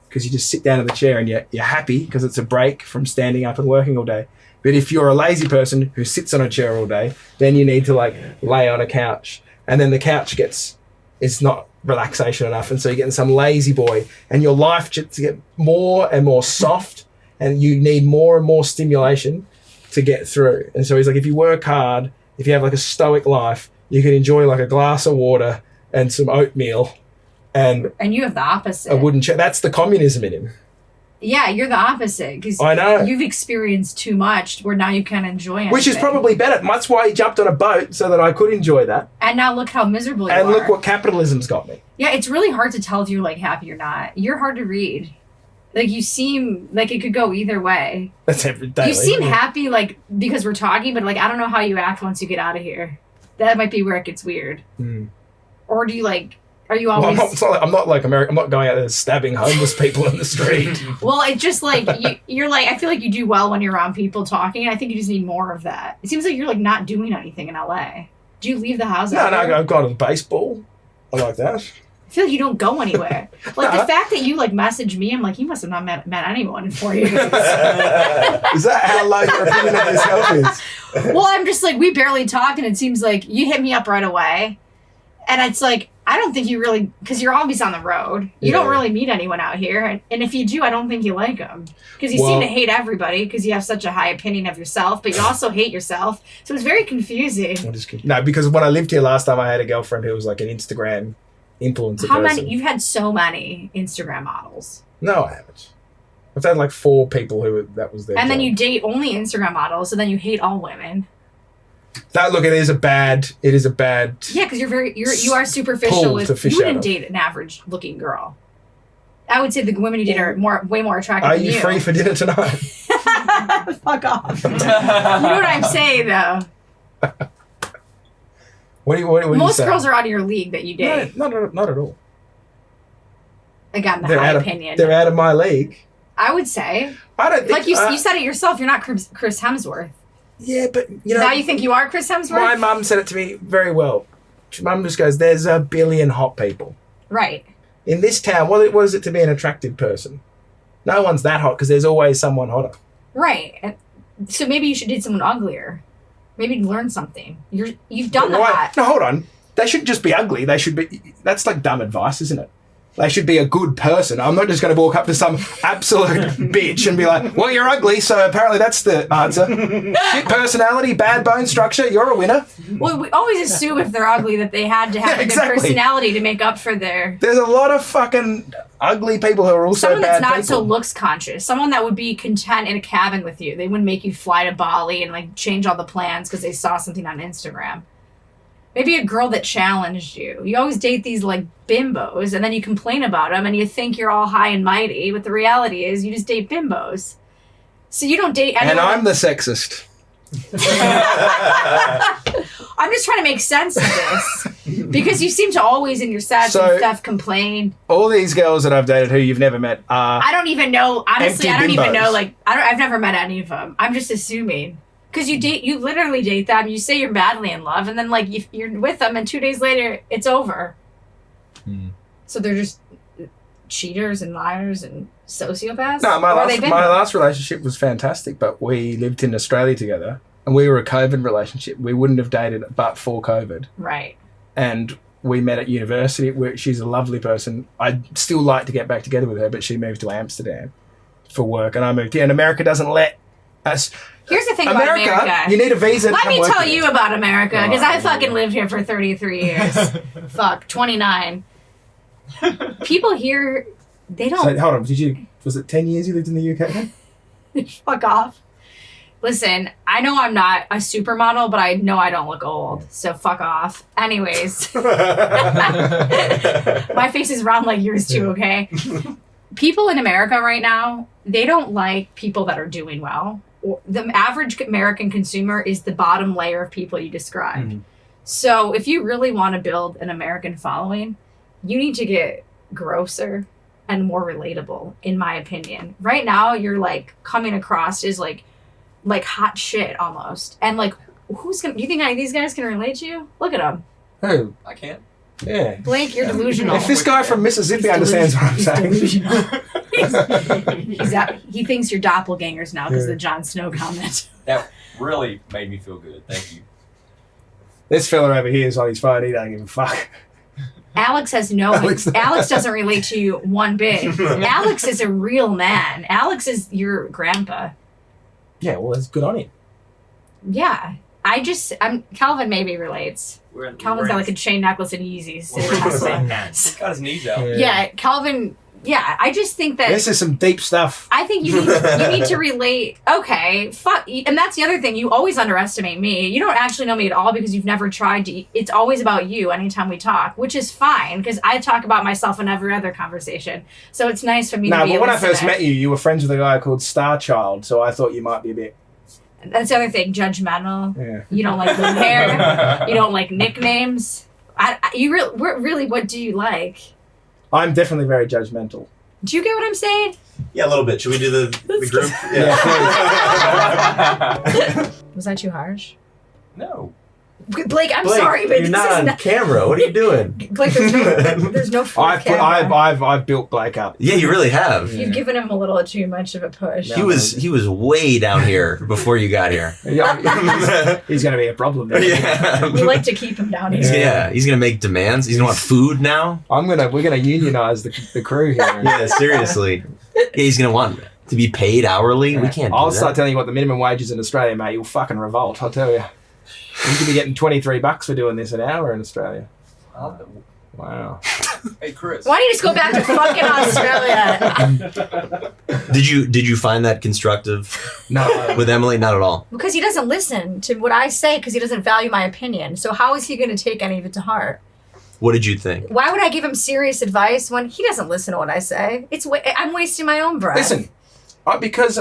[SPEAKER 2] because you just sit down in the chair and you're happy because it's a break from standing up and working all day. But if you're a lazy person who sits on a chair all day, then you need to like lay on a couch. And then the couch it's not relaxation enough. And so you're getting some lazy boy and your life just to get more and more soft and you need more and more stimulation to get through. And so he's like, if you work hard, if you have like a stoic life, you can enjoy like a glass of water and some oatmeal And
[SPEAKER 3] you have the opposite.
[SPEAKER 2] I wouldn't check. That's the communism in him.
[SPEAKER 3] Yeah, you're the opposite because
[SPEAKER 2] I know
[SPEAKER 3] you've experienced too much where now you can't enjoy anything.
[SPEAKER 2] Which is probably better. That's why he jumped on a boat so that I could enjoy that.
[SPEAKER 3] And now look how miserable you are.
[SPEAKER 2] And look what capitalism's got me.
[SPEAKER 3] Yeah, it's really hard to tell if you're like happy or not. You're hard to read. Like you seem like it could go either way.
[SPEAKER 2] That's every day.
[SPEAKER 3] You seem happy like because we're talking, but like I don't know how you act once you get out of here. That might be where it gets weird. Or do you like? Are you always?
[SPEAKER 2] Well, I'm not like American. I'm not going out there stabbing homeless people in the street.
[SPEAKER 3] Well, it's just like you're like. I feel like you do well when you're around people talking. I think you just need more of that. It seems like you're like not doing anything in LA. Do you leave the house?
[SPEAKER 2] No, I've gone to the baseball. I like that.
[SPEAKER 3] I feel like you don't go anywhere. Like the fact that you like message me, I'm like, you must have not met anyone in 4 years.
[SPEAKER 2] Is that how low your opinion of yourself is?
[SPEAKER 3] Well, I'm just like, we barely talk, and it seems like you hit me up right away, and it's like. I don't think you really, because you're always on the road. You don't really meet anyone out here. And if you do, I don't think you like them. Because you seem to hate everybody because you have such a high opinion of yourself, but you also hate yourself. So it's very confusing.
[SPEAKER 2] No, because when I lived here last time, I had a girlfriend who was like an Instagram influencer person.
[SPEAKER 3] You've had so many Instagram models.
[SPEAKER 2] No, I haven't. I've had like 4 people that was their
[SPEAKER 3] And
[SPEAKER 2] job.
[SPEAKER 3] then you date only Instagram models, so then you hate all women.
[SPEAKER 2] It is a bad.
[SPEAKER 3] Yeah, because you are superficial. You wouldn't date an average looking girl. I would say the women you date are way more attractive.
[SPEAKER 2] Are you free for dinner tonight?
[SPEAKER 3] Fuck off. You know what I'm saying though.
[SPEAKER 2] What do you
[SPEAKER 3] Most
[SPEAKER 2] say?
[SPEAKER 3] girls are out of your league that you date.
[SPEAKER 2] No, not at all.
[SPEAKER 3] Again, the high opinion.
[SPEAKER 2] They're out of my league.
[SPEAKER 3] I would say.
[SPEAKER 2] I don't think.
[SPEAKER 3] Like you said it yourself. You're not Chris Hemsworth.
[SPEAKER 2] Yeah, but
[SPEAKER 3] now you think you are Chris Hemsworth?
[SPEAKER 2] My mum said it to me very well. Mum just goes, "There's a billion hot people."
[SPEAKER 3] Right.
[SPEAKER 2] In this town, what is it to be an attractive person? No one's that hot because there's always someone hotter.
[SPEAKER 3] Right. So maybe you should date someone uglier. Maybe learn something. You've done that.
[SPEAKER 2] No, hold on. They shouldn't just be ugly. They should be. That's like dumb advice, isn't it? They should be a good person. I'm not just going to walk up to some absolute bitch and be like, well, you're ugly, so apparently that's the answer. Shit personality, bad bone structure, you're a winner.
[SPEAKER 3] Well, we always assume if they're ugly that they had to have a good personality to make up for their...
[SPEAKER 2] There's a lot of fucking ugly people who are also bad people.
[SPEAKER 3] Someone that's not so looks conscious. Someone that would be content in a cabin with you. They wouldn't make you fly to Bali and like change all the plans because they saw something on Instagram. Maybe a girl that challenged you. You always date these like bimbos and then you complain about them and you think you're all high and mighty, but the reality is you just date bimbos. So you don't date anyone.
[SPEAKER 2] And I'm the sexist.
[SPEAKER 3] I'm just trying to make sense of this. Because you seem to always in your sets and stuff complain.
[SPEAKER 2] All these girls that I've dated who you've never met are...
[SPEAKER 3] I don't even know. Honestly, I don't even know.
[SPEAKER 2] bimbos.
[SPEAKER 3] I've never met any of them. I'm just assuming. Because you literally date them, you say you're madly in love, and then like you're with them, and 2 days later it's over. So they're just cheaters and liars and sociopaths.
[SPEAKER 2] No, my last relationship was fantastic, but we lived in Australia together, and we were a COVID relationship. We wouldn't have dated but for COVID.
[SPEAKER 3] Right.
[SPEAKER 2] And we met at university. She's a lovely person. I'd still like to get back together with her, but she moved to Amsterdam for work, and I moved here. And America doesn't let us.
[SPEAKER 3] Here's the thing about America.
[SPEAKER 2] You need a visa.
[SPEAKER 3] Let me tell you about America, because I fucking lived here for 33 years. 29. People here, they don't...
[SPEAKER 2] So, hold on, was it 10 years you lived in the UK then?
[SPEAKER 3] Fuck off. Listen, I know I'm not a supermodel, but I know I don't look old, so fuck off. Anyways. My face is round like yours too, okay? People in America right now, they don't like people that are doing well. The average American consumer is the bottom layer of people you described. Mm-hmm. So if you really want to build an American following, you need to get grosser and more relatable, in my opinion. Right now, you're like coming across as like hot shit almost. And like, do you think any of these guys can relate to you? Look at them.
[SPEAKER 2] Who?
[SPEAKER 4] I can't.
[SPEAKER 2] Yeah.
[SPEAKER 3] Blake, you're delusional.
[SPEAKER 2] If this guy from Mississippi understands what I'm saying.
[SPEAKER 3] He thinks you're doppelgangers now because of the Jon Snow comment.
[SPEAKER 4] That really made me feel good. Thank you.
[SPEAKER 2] This fella over here is on his phone. He don't give a fuck.
[SPEAKER 3] Alex doesn't relate to you one bit. Alex is a real man. Alex is your grandpa.
[SPEAKER 2] Yeah, well, that's good on him.
[SPEAKER 3] Yeah. Calvin maybe relates. Calvin's got like a chain necklace and Yeezys.
[SPEAKER 4] He's got his knees out.
[SPEAKER 3] Yeah, Calvin. Yeah, I just think that
[SPEAKER 2] this is some deep stuff.
[SPEAKER 3] I think you need to relate. Okay, fuck, and that's the other thing. You always underestimate me. You don't actually know me at all because you've never tried to. It's always about you anytime we talk, which is fine because I talk about myself in every other conversation. So it's nice for me to be.
[SPEAKER 2] No, but when I first met you, you were friends with a guy called Starchild, so I thought you might be a bit.
[SPEAKER 3] That's the other thing. Judgmental.
[SPEAKER 2] Yeah.
[SPEAKER 3] You don't like blue hair. You don't like nicknames. Really, what do you like?
[SPEAKER 2] I'm definitely very judgmental.
[SPEAKER 3] Do you get what I'm saying?
[SPEAKER 5] Yeah, a little bit. Should we do the group?
[SPEAKER 2] Yeah.
[SPEAKER 3] Was that too harsh?
[SPEAKER 4] No.
[SPEAKER 3] Blake, I'm sorry, but
[SPEAKER 5] you're not on camera. What are you doing?
[SPEAKER 3] Blake, there's no full camera.
[SPEAKER 2] I've built Blake up.
[SPEAKER 5] Yeah, you really have.
[SPEAKER 3] You've given him a little too much of a push.
[SPEAKER 5] He was way down here before you got here.
[SPEAKER 2] He's going to be a problem.
[SPEAKER 5] Yeah.
[SPEAKER 3] We like to keep him down here.
[SPEAKER 5] Yeah, he's going to make demands. He's going to want food now.
[SPEAKER 2] We're going to unionize the crew here.
[SPEAKER 5] Yeah, seriously. Yeah, he's going to want to be paid hourly. Yeah. We can't do
[SPEAKER 2] I'll
[SPEAKER 5] that.
[SPEAKER 2] start telling you what the minimum wage is in Australia, mate. You'll fucking revolt, I'll tell you. You could be getting $23 for doing this an hour in Australia. Wow.
[SPEAKER 4] Hey, Chris.
[SPEAKER 3] Why don't you just go back to fucking Australia?
[SPEAKER 5] Did you find that constructive?
[SPEAKER 2] No.
[SPEAKER 5] With Emilie? Not at all.
[SPEAKER 3] Because he doesn't listen to what I say because he doesn't value my opinion. So how is he going to take any of it to heart?
[SPEAKER 5] What did you think?
[SPEAKER 3] Why would I give him serious advice when he doesn't listen to what I say? I'm wasting my own breath.
[SPEAKER 2] Listen, because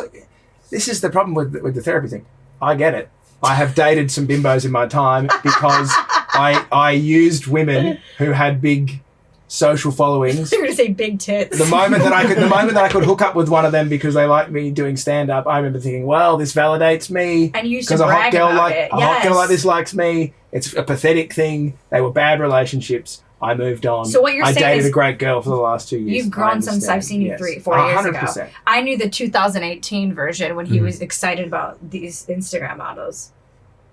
[SPEAKER 2] this is the problem with the therapy thing. I get it. I have dated some bimbos in my time because I used women who had big social followings.
[SPEAKER 3] You're gonna say big tits.
[SPEAKER 2] The moment that I could hook up with one of them because they liked me doing stand up, I remember thinking, well, this validates me.
[SPEAKER 3] And you used to brag about it.
[SPEAKER 2] A hot girl like this likes me. It's a pathetic thing. They were bad relationships. I moved on.
[SPEAKER 3] So what you're saying is...
[SPEAKER 2] I dated a great girl for the last 2 years.
[SPEAKER 3] You've grown since I've seen you 4 years ago. I knew the 2018 version when he was excited about these Instagram models.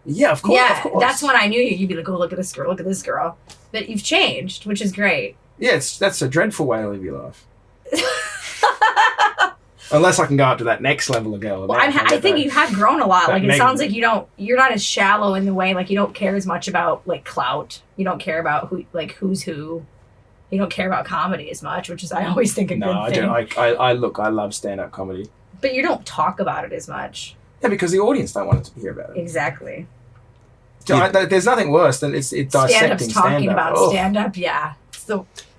[SPEAKER 2] Yeah, of course.
[SPEAKER 3] Yeah,
[SPEAKER 2] of course.
[SPEAKER 3] That's when I knew you. You'd be like, oh, look at this girl, look at this girl. But you've changed, which is great.
[SPEAKER 2] Yeah, that's a dreadful way to live your life. Unless I can go up to that next level of girl.
[SPEAKER 3] Well, I think you have grown a lot. Like it sounds like you're not as shallow in the way, like you don't care as much about like clout. You don't care about who's who. You don't care about comedy as much, which is I always think a good thing.
[SPEAKER 2] I love stand-up comedy.
[SPEAKER 3] But you don't talk about it as much.
[SPEAKER 2] Yeah, because the audience don't want to hear about it.
[SPEAKER 3] Exactly.
[SPEAKER 2] There's nothing worse than it's dissecting
[SPEAKER 3] stand-up's talking about stand-up, yeah.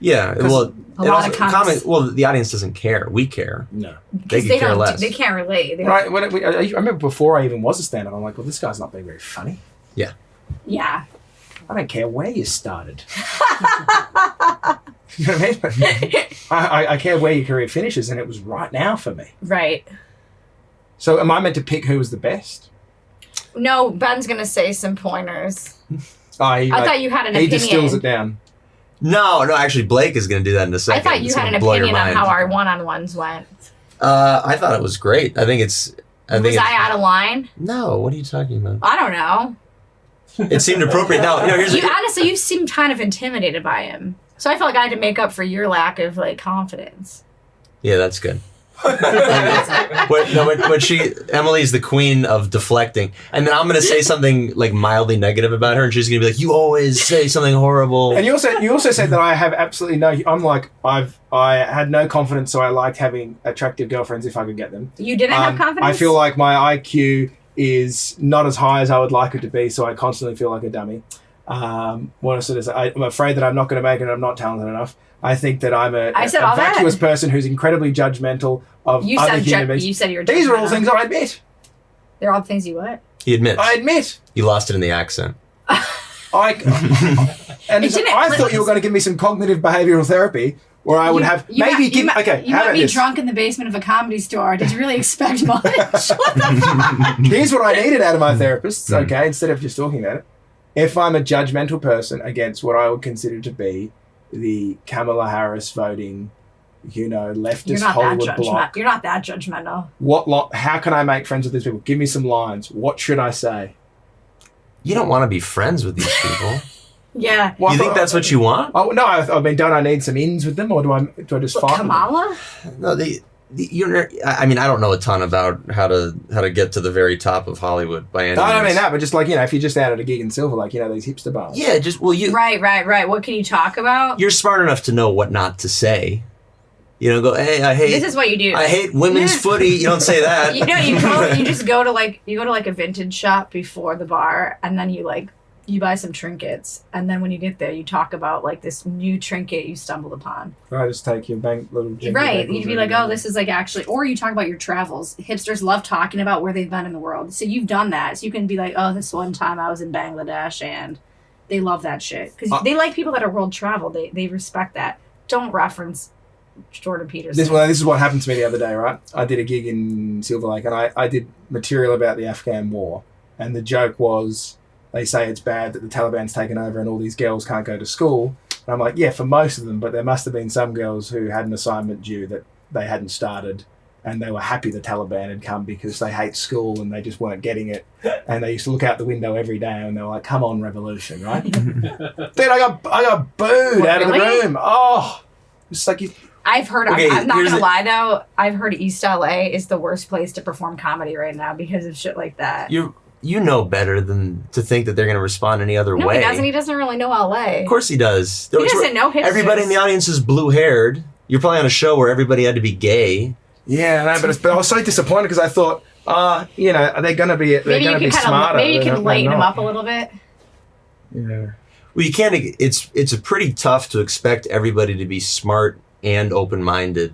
[SPEAKER 5] Yeah, well,
[SPEAKER 3] a lot of comics.
[SPEAKER 5] Well, the audience doesn't care. We care.
[SPEAKER 2] No,
[SPEAKER 5] they care less.
[SPEAKER 3] They can't relate.
[SPEAKER 2] I remember before I even was a stand-up, I'm like, well, this guy's not being very funny.
[SPEAKER 5] Yeah.
[SPEAKER 3] Yeah.
[SPEAKER 2] I don't care where you started. You know what I mean? I care where your career finishes, and it was right now for me.
[SPEAKER 3] Right.
[SPEAKER 2] So, am I meant to pick who was the best?
[SPEAKER 3] No, Ben's gonna say some pointers.
[SPEAKER 2] I
[SPEAKER 3] thought you had an opinion.
[SPEAKER 2] He distills it down.
[SPEAKER 5] No, actually, Blake is going to do that in a second.
[SPEAKER 3] I thought you had an opinion on how our one-on-ones went.
[SPEAKER 5] I thought it was great. Was I
[SPEAKER 3] out of line?
[SPEAKER 5] No, what are you talking about?
[SPEAKER 3] I don't know.
[SPEAKER 5] It seemed appropriate. No,
[SPEAKER 3] honestly, you seemed kind of intimidated by him. So I felt like I had to make up for your lack of like confidence.
[SPEAKER 5] Yeah, that's good. Emily's the queen of deflecting, and then I'm gonna say something like mildly negative about her, and she's gonna be like, "You always say something horrible."
[SPEAKER 2] And you also said that I have absolutely no. I'm like I had no confidence, so I liked having attractive girlfriends if I could get them.
[SPEAKER 3] You didn't have confidence.
[SPEAKER 2] I feel like my IQ is not as high as I would like it to be, so I constantly feel like a dummy. What else is I'm afraid that I'm not going to make it and I'm not talented enough. I think that I'm a vacuous person who's incredibly judgmental of other human beings.
[SPEAKER 3] You said you're
[SPEAKER 2] These are all things I admit.
[SPEAKER 3] They're all things you what?
[SPEAKER 5] He admits.
[SPEAKER 2] I admit.
[SPEAKER 5] You lost it in the accent.
[SPEAKER 2] I thought you were going to give me some cognitive behavioral therapy where I would have
[SPEAKER 3] you met me drunk in the basement of a comedy store. Did you really expect much? What the fuck?
[SPEAKER 2] Here's what I needed out of my therapist, okay, instead of just talking about it. If I'm a judgmental person against what I would consider to be the Kamala Harris voting, leftist Hollywood bloc.
[SPEAKER 3] You're not that judgmental.
[SPEAKER 2] How can I make friends with these people? Give me some lines. What should I say?
[SPEAKER 5] You don't want to be friends with these people.
[SPEAKER 3] Yeah.
[SPEAKER 5] You think that's what you want?
[SPEAKER 2] Oh no! I mean, don't I need some ins with them, or do I just fight?
[SPEAKER 3] Kamala?
[SPEAKER 5] No, I mean, I don't know a ton about how to get to the very top of Hollywood by any means.
[SPEAKER 2] I don't mean that, but just like, if you're just out at a gig in Silver Lake, these hipster bars.
[SPEAKER 5] Yeah,
[SPEAKER 3] Right. What can you talk about?
[SPEAKER 5] You're smart enough to know what not to say. Go, hey, I hate.
[SPEAKER 3] This is what you do.
[SPEAKER 5] I hate women's footy. You don't say that.
[SPEAKER 3] You just go to like a vintage shop before the bar, and then you buy some trinkets, and then when you get there, you talk about like this new trinket you stumbled upon.
[SPEAKER 2] I just take your little.
[SPEAKER 3] Right, you'd be like, oh, this is like actually, or you talk about your travels. Hipsters love talking about where they've been in the world, so you've done that. So you can be like, oh, this one time I was in Bangladesh, and they love that shit because they like people that are world travel. They respect that. Don't reference Jordan Peterson.
[SPEAKER 2] This is what happened to me the other day, right? I did a gig in Silver Lake, and I did material about the Afghan war, and the joke was, they say it's bad that the Taliban's taken over and all these girls can't go to school. And I'm like, yeah, for most of them, but there must have been some girls who had an assignment due that they hadn't started, and they were happy the Taliban had come because they hate school and they just weren't getting it. And they used to look out the window every day and they were like, come on, revolution, right? Dude, I got booed out of the room. Oh, it's like
[SPEAKER 3] I've heard, I'm not going to lie though, I've heard East LA is the worst place to perform comedy right now because of shit like that.
[SPEAKER 5] You know better than to think that they're going to respond any other way.
[SPEAKER 3] No, he doesn't. He doesn't really know LA.
[SPEAKER 5] Of course he does.
[SPEAKER 3] He doesn't know hipsters.
[SPEAKER 5] Everybody in the audience is blue-haired. You're probably on a show where everybody had to be gay.
[SPEAKER 2] Yeah, no, but I was so disappointed because I thought, are they going to be smarter?
[SPEAKER 3] Maybe you can lighten them up a little bit.
[SPEAKER 2] Yeah.
[SPEAKER 5] Well, you can't. It's pretty tough to expect everybody to be smart and open-minded.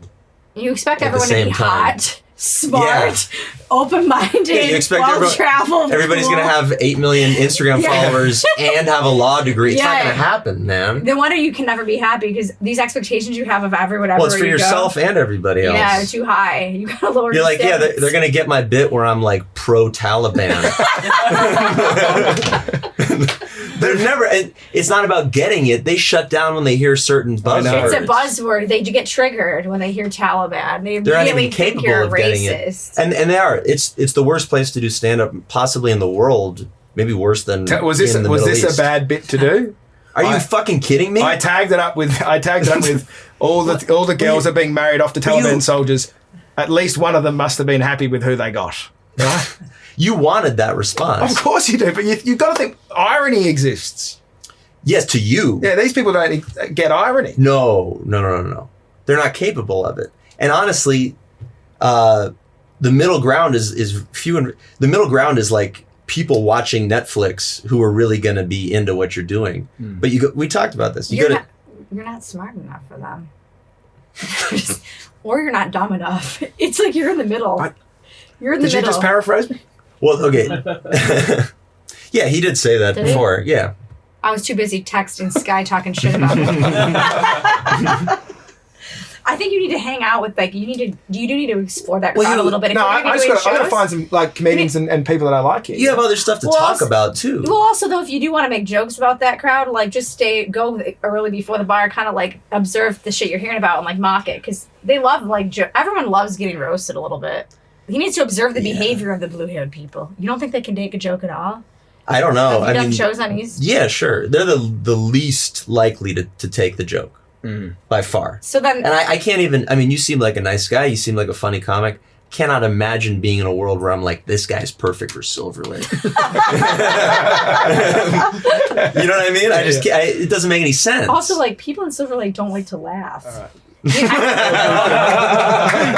[SPEAKER 3] You expect everyone to be hot, smart, open-minded, well-traveled.
[SPEAKER 5] Everybody's going to have 8 million Instagram followers and have a law degree. It's not going to happen, man.
[SPEAKER 3] No wonder you can never be happy because these expectations you have of everyone.
[SPEAKER 5] Well, it's for yourself and everybody else.
[SPEAKER 3] Yeah, too high. You got to lower.
[SPEAKER 5] You're like, they're going to get my bit where I'm like pro-Taliban. They're never. It's not about getting it. They shut down when they hear certain buzzwords.
[SPEAKER 3] It's a buzzword. They get triggered when they hear Taliban.
[SPEAKER 5] They're not even capable of getting it. And they are. It's the worst place to do stand up possibly in the world. Maybe worse than
[SPEAKER 2] was this a bad bit to do?
[SPEAKER 5] Are you fucking kidding me?
[SPEAKER 2] I tagged it up with all the girls are being married off to Taliban soldiers. At least one of them must have been happy with who they got. Right?
[SPEAKER 5] You wanted that response.
[SPEAKER 2] Of course you do, but you've got to think irony exists.
[SPEAKER 5] Yes, to you.
[SPEAKER 2] Yeah, these people don't get irony.
[SPEAKER 5] No. They're not capable of it. And honestly, the middle ground is few and the middle ground is like people watching Netflix who are really going to be into what you're doing. But we talked about this.
[SPEAKER 3] You're not smart enough for them. Or you're not dumb enough. It's like you're in the middle. You're in the middle.
[SPEAKER 2] Did you just paraphrase me?
[SPEAKER 5] Well, okay. Yeah, he did say that before.
[SPEAKER 3] He?
[SPEAKER 5] Yeah.
[SPEAKER 3] I was too busy texting Sky talking shit about him. I think you need to hang out with you do need to explore that crowd a little bit.
[SPEAKER 2] No, I got to find some like comedians and people that I like here.
[SPEAKER 5] You have other stuff to talk about too.
[SPEAKER 3] Well, also though, if you do want to make jokes about that crowd, like just go early before the bar, kind of like observe the shit you're hearing about and like mock it because they love everyone loves getting roasted a little bit. He needs to observe the behavior of the blue-haired people. You don't think they can take a joke at all?
[SPEAKER 5] I don't know.
[SPEAKER 3] Have you done shows on East?
[SPEAKER 5] Yeah, sure. They're the least likely to take the joke by far.
[SPEAKER 3] So then,
[SPEAKER 5] and I can't even. I mean, you seem like a nice guy. You seem like a funny comic. Cannot imagine being in a world where I'm like, this guy's perfect for Silver Lake. You know what I mean? It doesn't make any sense.
[SPEAKER 3] Also, like people in Silver Lake don't like to laugh.
[SPEAKER 2] All right.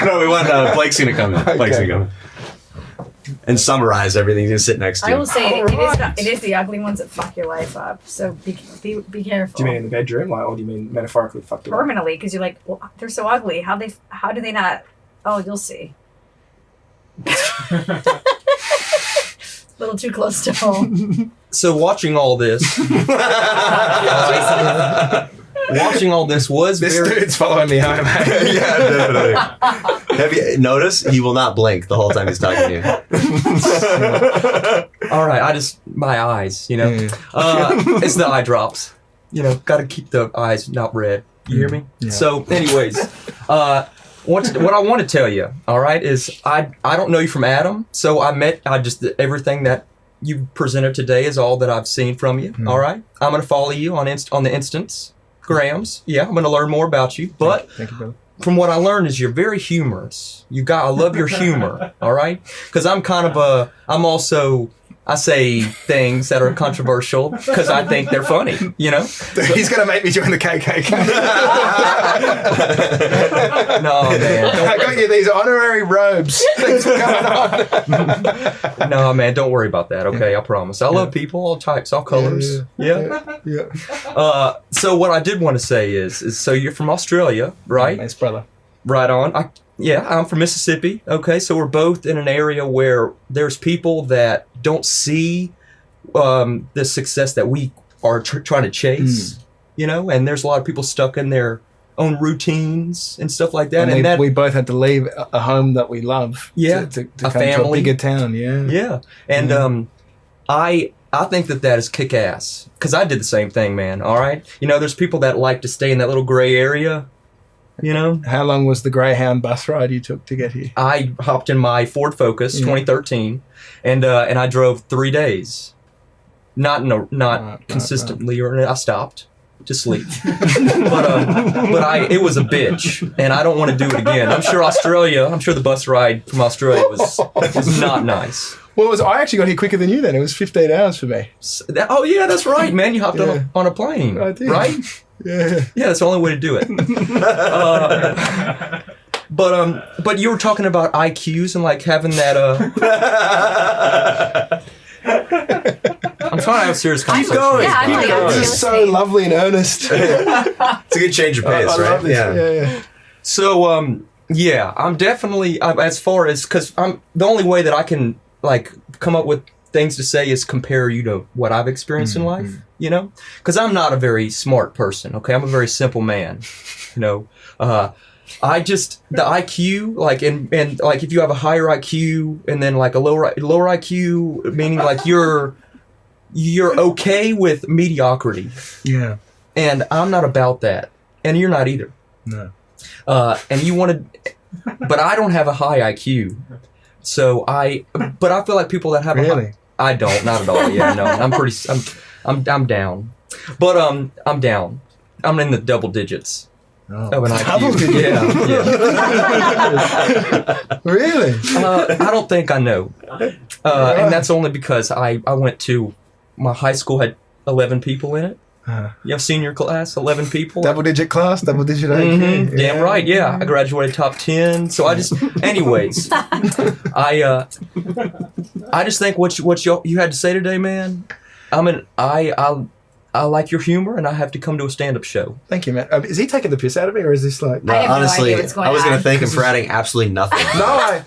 [SPEAKER 5] No, we want Blake's gonna come in. Blake's gonna come in. And summarize everything. He's gonna sit next to you.
[SPEAKER 3] I will say it is the ugly ones that fuck your life up. So be careful.
[SPEAKER 2] Do you mean in the bedroom, or do you mean metaphorically fuck your life?
[SPEAKER 3] Permanently, because you're like, well, they're so ugly. How do they not? Oh, you'll see. A little too close to home.
[SPEAKER 1] So watching all this. Watching all this was
[SPEAKER 2] this dude's following me home.
[SPEAKER 5] Yeah, definitely. Have you noticed? He will not blink the whole time he's talking to you.
[SPEAKER 1] All right, my eyes, it's the eye drops. Got to keep the eyes not red. You hear me? Yeah. So, anyways, what I want to tell you, all right, is I don't know you from Adam, so everything that you presented today is all that I've seen from you. All right, I'm gonna follow you on the Instagrams. Yeah, I'm going to learn more about you. But
[SPEAKER 2] thank you, brother.
[SPEAKER 6] from what I learned is you're very humorous. I love your humor, all right? Because I'm I say things that are controversial because I think they're funny, you know?
[SPEAKER 2] He's going to make me join the KKK.
[SPEAKER 6] No, man.
[SPEAKER 2] I got you these honorary robes. Things are going on.
[SPEAKER 6] No, man, don't worry about that, okay? I promise. I love people, all types, all colors. Yeah. So what I did want to say is so you're from Australia, right?
[SPEAKER 2] Nice brother.
[SPEAKER 6] Right on. I'm from Mississippi. Okay, so we're both in an area where there's people that don't see the success that we are trying to chase, you know, and there's a lot of people stuck in their own routines and stuff like that.
[SPEAKER 2] And we both had to leave a home that we love to come
[SPEAKER 6] family.
[SPEAKER 2] to a bigger town.
[SPEAKER 6] Yeah. And I think that is kick-ass because I did the same thing, man, all right? You know, there's people that like to stay in that little gray area. You know,
[SPEAKER 2] how long was the Greyhound bus ride you took to get here?
[SPEAKER 6] I hopped in my Ford Focus 2013, and I drove 3 days, not consistently, or I stopped to sleep. but it was a bitch, and I don't want to do it again. I'm sure the bus ride from Australia was not nice.
[SPEAKER 2] Well, I actually got here quicker than you then. It was 15 hours for me.
[SPEAKER 6] Oh yeah, that's right, man. You hopped on a plane,
[SPEAKER 2] I did.
[SPEAKER 6] right? Yeah, that's the only way to do it. But you were talking about IQs and like having that. I'm trying to have a serious conversation.
[SPEAKER 5] Keep going.
[SPEAKER 3] Yeah,
[SPEAKER 5] Keep going.
[SPEAKER 2] This is so lovely and earnest.
[SPEAKER 5] It's a good change of pace,
[SPEAKER 2] I
[SPEAKER 5] right?
[SPEAKER 2] love this. Yeah.
[SPEAKER 6] So I'm definitely as far as because I'm the only way that I can like come up with things to say is compare you to what I've experienced in life, you know? Because I'm not a very smart person, okay? I'm a very simple man, you know? The IQ, like, and like if you have a higher IQ and then like a lower IQ, meaning like you're okay with mediocrity.
[SPEAKER 2] Yeah.
[SPEAKER 6] And I'm not about that. And you're not either.
[SPEAKER 2] No.
[SPEAKER 6] And you want to, but I don't have a high IQ. So but I feel like people that have
[SPEAKER 2] really?
[SPEAKER 6] I don't, not at all. Yeah, no, I'm down. But I'm down. I'm in the double digits of an IQ.
[SPEAKER 2] Double digits?
[SPEAKER 6] Yeah.
[SPEAKER 2] Really?
[SPEAKER 6] I don't think I know. And that's only because I went to, my high school had 11 people in it. You have senior class, 11 people.
[SPEAKER 2] Double digit class, double digit IQ.
[SPEAKER 6] Mm-hmm. Damn right, yeah. I graduated top 10. So anyways, I just think what you had to say today, man. I like your humor, and I have to come to a stand-up show.
[SPEAKER 2] Thank you, man. Is he taking the piss out of me, or is this like?
[SPEAKER 5] No,
[SPEAKER 3] I have
[SPEAKER 5] honestly,
[SPEAKER 3] no idea what's going
[SPEAKER 5] I was going
[SPEAKER 3] on.
[SPEAKER 5] to thank him for adding absolutely nothing.
[SPEAKER 2] No,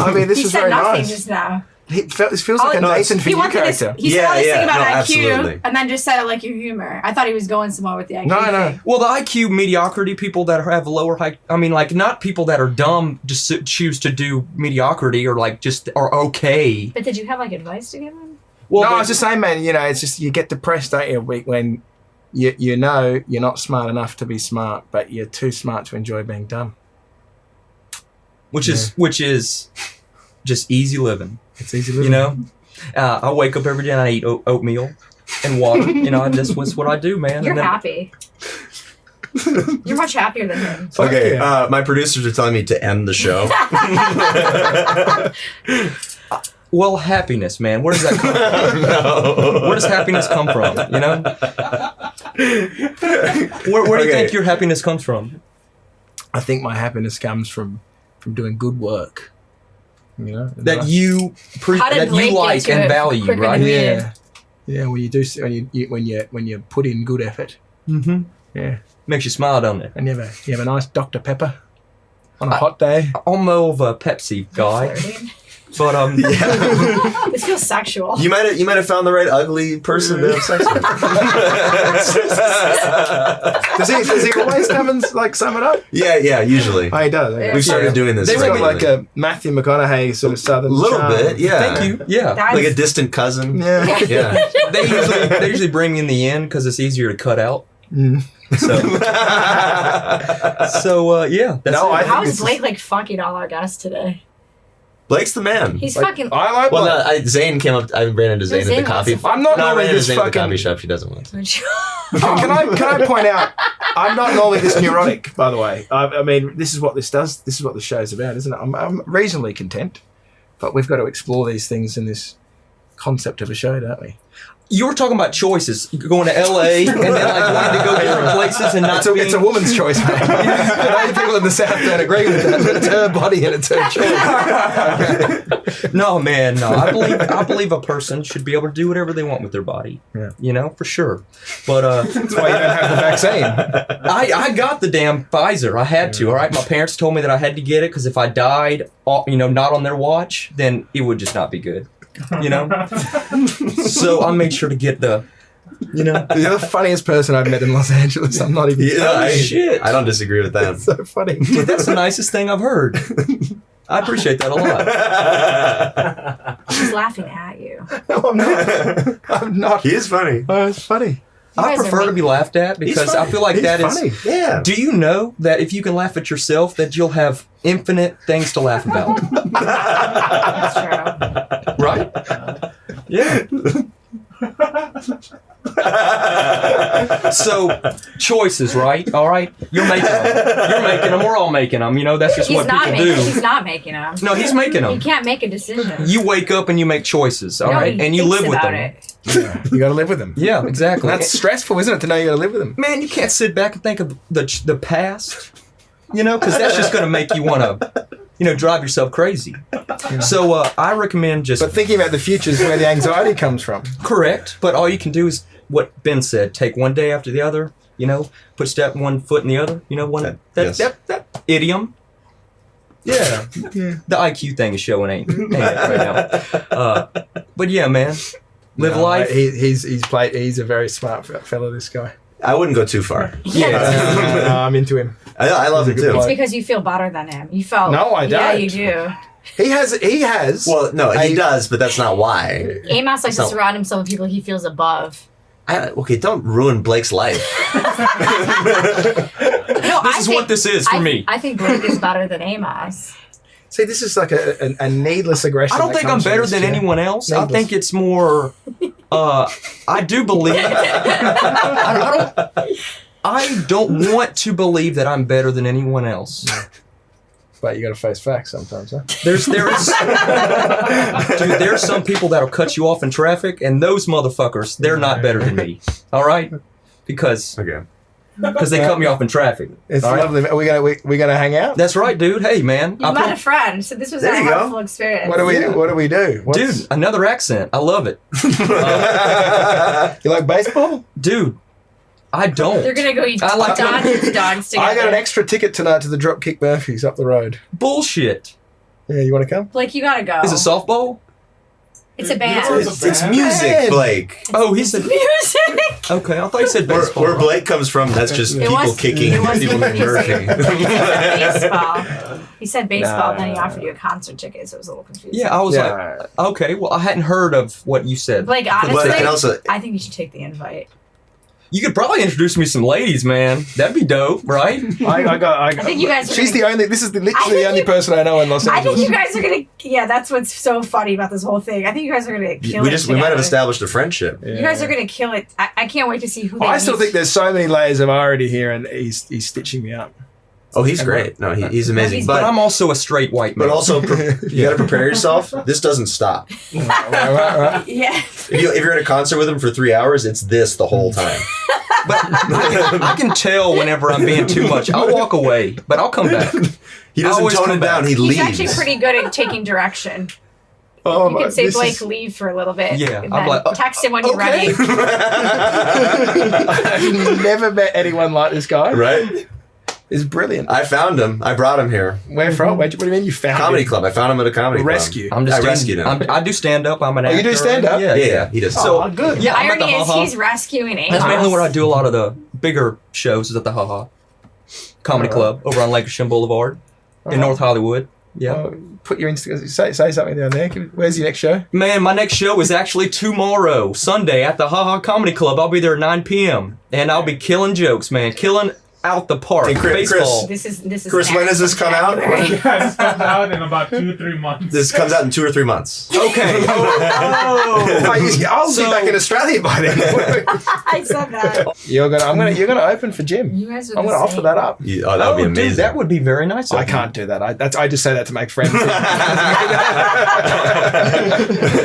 [SPEAKER 2] I mean this
[SPEAKER 3] He
[SPEAKER 2] is
[SPEAKER 3] said
[SPEAKER 2] very
[SPEAKER 3] nothing
[SPEAKER 2] nice.
[SPEAKER 3] just now.
[SPEAKER 2] This feels like a Nathan for
[SPEAKER 3] He
[SPEAKER 2] you
[SPEAKER 3] wanted
[SPEAKER 2] character.
[SPEAKER 3] he said all this thing about IQ,
[SPEAKER 5] absolutely.
[SPEAKER 3] and then just said I like your humor. I thought he was going somewhere with the IQ.
[SPEAKER 2] No.
[SPEAKER 3] thing.
[SPEAKER 6] Well, the IQ mediocrity, people that have lower height, I mean, like, not people that are dumb just choose to do mediocrity or, like, just are okay.
[SPEAKER 3] But did you have like advice to give him?
[SPEAKER 6] Well,
[SPEAKER 2] No, I was just saying, man, you know, it's just you get depressed, don't you, when you know you're not smart enough to be smart, but you're too smart to enjoy being dumb.
[SPEAKER 6] which is just easy living.
[SPEAKER 2] It's easy living.
[SPEAKER 6] You know? I wake up every day and I eat oatmeal and water. You know, that's what I do, man.
[SPEAKER 3] You're
[SPEAKER 6] And then-
[SPEAKER 3] happy. You're much happier than him.
[SPEAKER 5] Okay,
[SPEAKER 2] yeah.
[SPEAKER 5] my producers are telling me to end the show.
[SPEAKER 6] Well, happiness, man. Where does that come from?
[SPEAKER 5] No.
[SPEAKER 6] Where does happiness come from? You know? Where do you think your happiness comes from?
[SPEAKER 2] I think my happiness comes from doing good work. You know,
[SPEAKER 6] That you
[SPEAKER 3] How did Blake get
[SPEAKER 6] like
[SPEAKER 3] to
[SPEAKER 6] and
[SPEAKER 3] it
[SPEAKER 6] value,
[SPEAKER 3] quicker
[SPEAKER 6] right?
[SPEAKER 3] than me?
[SPEAKER 2] Yeah. When you do, when you put in good effort.
[SPEAKER 6] Mm-hmm.
[SPEAKER 2] Yeah.
[SPEAKER 6] Makes you smile, don't it?
[SPEAKER 2] And you have a nice Dr. Pepper on a hot day.
[SPEAKER 6] I'm more of a Pepsi guy,
[SPEAKER 3] Flirting.
[SPEAKER 6] but
[SPEAKER 5] Yeah.
[SPEAKER 3] This feels sexual.
[SPEAKER 5] You might have found the right ugly person to have sex with.
[SPEAKER 2] Does he always come and like sum it up?
[SPEAKER 5] Yeah, usually.
[SPEAKER 2] Oh, he does.
[SPEAKER 3] Yeah.
[SPEAKER 5] We've started doing this.
[SPEAKER 2] They've got
[SPEAKER 5] regularly.
[SPEAKER 2] like a Matthew McConaughey sort of southern
[SPEAKER 5] A little
[SPEAKER 2] charm.
[SPEAKER 5] bit, yeah.
[SPEAKER 6] thank you. Yeah,
[SPEAKER 3] That's-
[SPEAKER 5] Like a distant cousin.
[SPEAKER 2] Yeah.
[SPEAKER 5] Yeah.
[SPEAKER 6] they usually bring me in the end because it's easier to cut out.
[SPEAKER 2] Mm.
[SPEAKER 6] So yeah. That's
[SPEAKER 2] No,
[SPEAKER 6] it.
[SPEAKER 2] I
[SPEAKER 3] How
[SPEAKER 2] think
[SPEAKER 3] is
[SPEAKER 2] this
[SPEAKER 3] Blake like fucking all our guests today?
[SPEAKER 5] Blake's the man.
[SPEAKER 3] He's
[SPEAKER 2] Like,
[SPEAKER 3] fucking.
[SPEAKER 2] I like
[SPEAKER 5] Well,
[SPEAKER 2] Blake.
[SPEAKER 5] no, Zane came up. I ran into Zane at the
[SPEAKER 3] Zane
[SPEAKER 5] coffee.
[SPEAKER 3] wants to-
[SPEAKER 2] I'm not
[SPEAKER 5] No, I
[SPEAKER 2] normally
[SPEAKER 5] ran into
[SPEAKER 2] this
[SPEAKER 5] Zane at the
[SPEAKER 2] fucking.
[SPEAKER 5] coffee shop. She doesn't want to.
[SPEAKER 2] Can I point out? I'm not normally this neurotic, by the way. I mean, this is what this does. This is what the show's about, isn't it? I'm reasonably content, but we've got to explore these things in this concept of a show, don't we?
[SPEAKER 6] You were talking about choices. Going to LA and then like wanting to go different places and not
[SPEAKER 2] It's a woman's choice, mate. I know people in the South don't agree with that, but it's her body and it's her choice.
[SPEAKER 6] No, man, no. I believe a person should be able to do whatever they want with their body.
[SPEAKER 2] Yeah.
[SPEAKER 6] You know, for sure. But
[SPEAKER 2] That's why you don't have the vaccine.
[SPEAKER 6] I got the damn Pfizer. I had to. All right, my parents told me that I had to get it because if I died, not on their watch, then it would just not be good. You know. So I made sure to get the. You're
[SPEAKER 2] the funniest person I've met in Los Angeles. I'm not even.
[SPEAKER 6] Shit.
[SPEAKER 5] I don't disagree with that.
[SPEAKER 2] That's so funny.
[SPEAKER 6] But that's the nicest thing I've heard. I appreciate that a lot.
[SPEAKER 3] She's laughing at you.
[SPEAKER 2] No, I'm not. I'm not.
[SPEAKER 5] He is funny.
[SPEAKER 2] Oh, it's funny.
[SPEAKER 6] I
[SPEAKER 3] guys are
[SPEAKER 6] prefer to be laughed at because I feel like
[SPEAKER 2] He's
[SPEAKER 6] that is.
[SPEAKER 2] funny.
[SPEAKER 5] Yeah.
[SPEAKER 6] Do you know that if you can laugh at yourself, that you'll have infinite things to laugh about?
[SPEAKER 3] That's true.
[SPEAKER 6] Right? Yeah. So, choices, right? All right? You're making them. You're making them. We're all making them. That's just
[SPEAKER 3] He's
[SPEAKER 6] what
[SPEAKER 3] not
[SPEAKER 6] people
[SPEAKER 3] making.
[SPEAKER 6] do.
[SPEAKER 3] He's not making them.
[SPEAKER 6] No, he's making
[SPEAKER 3] He
[SPEAKER 6] them.
[SPEAKER 3] can't make a decision.
[SPEAKER 6] You wake up and you make choices, all
[SPEAKER 3] No,
[SPEAKER 6] right?
[SPEAKER 3] he
[SPEAKER 6] And you
[SPEAKER 3] thinks
[SPEAKER 6] live with
[SPEAKER 3] about
[SPEAKER 6] them.
[SPEAKER 3] it.
[SPEAKER 2] Yeah, you got to live with them.
[SPEAKER 6] Yeah, exactly.
[SPEAKER 2] That's stressful, isn't it? To know you got to live with them.
[SPEAKER 6] Man, you can't sit back and think of the past, because that's just going to make you want to, drive yourself crazy. So I recommend just
[SPEAKER 2] But thinking about the future is where the anxiety comes from.
[SPEAKER 6] correct, but all you can do is what Ben said: take one day after the other. Put one foot in the other. That idiom. Yeah, the IQ thing is showing ain't it right now. But yeah, man, live life.
[SPEAKER 2] He's a very smart fellow. This guy.
[SPEAKER 5] I wouldn't go too far.
[SPEAKER 6] Yeah.
[SPEAKER 2] No, I'm into him.
[SPEAKER 5] I love him
[SPEAKER 2] He's a good
[SPEAKER 5] too.
[SPEAKER 3] It's
[SPEAKER 2] bloke.
[SPEAKER 3] because you feel better than him. You felt.
[SPEAKER 2] No, I
[SPEAKER 3] Yeah,
[SPEAKER 2] don't.
[SPEAKER 3] you do.
[SPEAKER 2] He has.
[SPEAKER 5] Well, no, he does, but that's not why.
[SPEAKER 3] Amos likes to
[SPEAKER 5] So-
[SPEAKER 3] surround himself with people he feels above.
[SPEAKER 5] Okay, don't ruin Blake's life.
[SPEAKER 3] No,
[SPEAKER 6] This is what this is for me.
[SPEAKER 3] I think Blake is better than Amos.
[SPEAKER 2] See, this is like a needless aggression.
[SPEAKER 6] I don't
[SPEAKER 2] that
[SPEAKER 6] think I'm
[SPEAKER 2] comes from
[SPEAKER 6] better
[SPEAKER 2] this
[SPEAKER 6] than
[SPEAKER 2] chat.
[SPEAKER 6] anyone else. I
[SPEAKER 2] Needless.
[SPEAKER 6] think it's more. I do believe. I don't want to believe that I'm better than anyone else.
[SPEAKER 2] But you got to face facts sometimes, huh?
[SPEAKER 6] There's some people that'll cut you off in traffic, and those motherfuckers, they're not better than me. All right, because
[SPEAKER 5] Okay.
[SPEAKER 6] they cut me off in traffic.
[SPEAKER 2] It's
[SPEAKER 6] all right?
[SPEAKER 2] lovely. Are we gonna hang out?
[SPEAKER 6] That's right, dude. Hey, man.
[SPEAKER 3] You met a friend, so this was
[SPEAKER 5] There
[SPEAKER 3] a
[SPEAKER 5] you go.
[SPEAKER 3] helpful experience.
[SPEAKER 2] What do we do?
[SPEAKER 6] Dude, another accent. I love it.
[SPEAKER 2] You like baseball?
[SPEAKER 6] Dude, I don't.
[SPEAKER 3] They're gonna go eat
[SPEAKER 6] I like-
[SPEAKER 3] Dodgers dogs together.
[SPEAKER 2] I got an extra ticket tonight to the Dropkick Murphys up the road.
[SPEAKER 6] Bullshit.
[SPEAKER 2] Yeah, you want to come?
[SPEAKER 3] Blake, you gotta go.
[SPEAKER 6] Is it softball?
[SPEAKER 3] It's a band.
[SPEAKER 5] It's music,
[SPEAKER 2] band.
[SPEAKER 5] Blake.
[SPEAKER 6] Oh, he said.
[SPEAKER 3] Music.
[SPEAKER 6] Okay, I thought you said baseball.
[SPEAKER 5] Where Blake comes from, that's just
[SPEAKER 3] It
[SPEAKER 5] people
[SPEAKER 3] was-
[SPEAKER 5] kicking
[SPEAKER 3] it was
[SPEAKER 5] people
[SPEAKER 3] music.
[SPEAKER 5] Murphy.
[SPEAKER 3] He said baseball. He said baseball,
[SPEAKER 2] No,
[SPEAKER 3] then he
[SPEAKER 2] no,
[SPEAKER 3] offered
[SPEAKER 2] no.
[SPEAKER 3] you a concert ticket, so it was a little confusing.
[SPEAKER 6] Yeah, I was
[SPEAKER 2] Yeah.
[SPEAKER 6] like, okay, well, I hadn't heard of what you said.
[SPEAKER 3] Blake,
[SPEAKER 5] But
[SPEAKER 3] honestly,
[SPEAKER 5] it can also,
[SPEAKER 3] I think you should take the invite.
[SPEAKER 6] You could probably introduce me to some ladies, man. That'd be dope, right?
[SPEAKER 2] I
[SPEAKER 3] think you guys are
[SPEAKER 2] She's
[SPEAKER 3] gonna-
[SPEAKER 2] the only. This is
[SPEAKER 3] I
[SPEAKER 2] literally
[SPEAKER 3] think
[SPEAKER 2] the only
[SPEAKER 3] you-
[SPEAKER 2] person I know in Los
[SPEAKER 3] I
[SPEAKER 2] Angeles.
[SPEAKER 3] think you guys are gonna. Yeah, that's what's so funny about this whole thing. I think you guys are gonna kill it.
[SPEAKER 5] we might have
[SPEAKER 3] together.
[SPEAKER 5] established a friendship.
[SPEAKER 3] You guys are gonna kill it. I can't wait to see who. They
[SPEAKER 2] I still
[SPEAKER 3] meet.
[SPEAKER 2] think there's so many layers of irony here, and he's stitching me up.
[SPEAKER 5] Oh, he's great. No, he's amazing.
[SPEAKER 6] But
[SPEAKER 5] But
[SPEAKER 6] I'm also a straight white man.
[SPEAKER 5] but also you got to prepare yourself. This doesn't stop.
[SPEAKER 2] Right.
[SPEAKER 3] Yeah.
[SPEAKER 5] If you're at a concert with him for 3 hours, it's this the whole time.
[SPEAKER 6] But I can tell whenever I'm being too much. I'll walk away, but I'll come back.
[SPEAKER 5] He
[SPEAKER 6] I
[SPEAKER 5] doesn't
[SPEAKER 6] always
[SPEAKER 5] tone
[SPEAKER 6] come
[SPEAKER 5] it down.
[SPEAKER 6] back.
[SPEAKER 5] He
[SPEAKER 3] He's
[SPEAKER 5] leaves.
[SPEAKER 3] actually pretty good at taking direction.
[SPEAKER 2] Oh,
[SPEAKER 3] You can say,
[SPEAKER 2] this
[SPEAKER 3] Blake,
[SPEAKER 2] is-
[SPEAKER 3] leave for a little bit.
[SPEAKER 6] Yeah,
[SPEAKER 3] and
[SPEAKER 6] I'm
[SPEAKER 3] then
[SPEAKER 6] like, oh,
[SPEAKER 3] text him when you're
[SPEAKER 6] okay.
[SPEAKER 3] ready.
[SPEAKER 2] I've never met anyone like this guy.
[SPEAKER 5] Right?
[SPEAKER 2] It's brilliant.
[SPEAKER 5] I found him. I brought him here.
[SPEAKER 2] Where from? What do you mean you found
[SPEAKER 5] Comedy
[SPEAKER 2] him?
[SPEAKER 5] club. I found him at a comedy club.
[SPEAKER 2] Rescue.
[SPEAKER 6] I'm just
[SPEAKER 5] I rescued him.
[SPEAKER 6] I do stand up. I'm an
[SPEAKER 2] Oh,
[SPEAKER 6] actor.
[SPEAKER 2] you do stand-up?
[SPEAKER 6] Yeah,
[SPEAKER 5] Yeah, he does.
[SPEAKER 2] Oh, good.
[SPEAKER 6] Yeah, I'm at the
[SPEAKER 3] Irony is
[SPEAKER 6] Ha Ha.
[SPEAKER 3] he's rescuing Amos.
[SPEAKER 6] That's mainly where I do a lot of the bigger shows is at the Ha Ha Comedy Club over on Lake Ocean Boulevard in North Hollywood. Yeah.
[SPEAKER 2] Oh, put your Instagram. Say something down there. Where's your next show?
[SPEAKER 6] Man, my next show is actually tomorrow, Sunday, at the Ha Ha Comedy Club. I'll be there at 9 p.m. and I'll be killing jokes, man. Killing out the park.
[SPEAKER 5] Hey, Chris,
[SPEAKER 6] Baseball.
[SPEAKER 3] This is
[SPEAKER 5] Chris, when does this come out?
[SPEAKER 3] January.
[SPEAKER 7] Yeah, this comes out in about 2-3 months.
[SPEAKER 5] This comes out in 2 or 3 months.
[SPEAKER 6] Okay.
[SPEAKER 2] I'll be back in Australia by then.
[SPEAKER 3] I said that.
[SPEAKER 2] You're gonna open for Jim.
[SPEAKER 3] You guys are
[SPEAKER 2] I'm
[SPEAKER 3] the
[SPEAKER 2] gonna offer
[SPEAKER 3] same.
[SPEAKER 2] that up.
[SPEAKER 5] Oh, that would be amazing.
[SPEAKER 6] Dude, that would be very nice.
[SPEAKER 2] I can't do that. I just say that to make friends.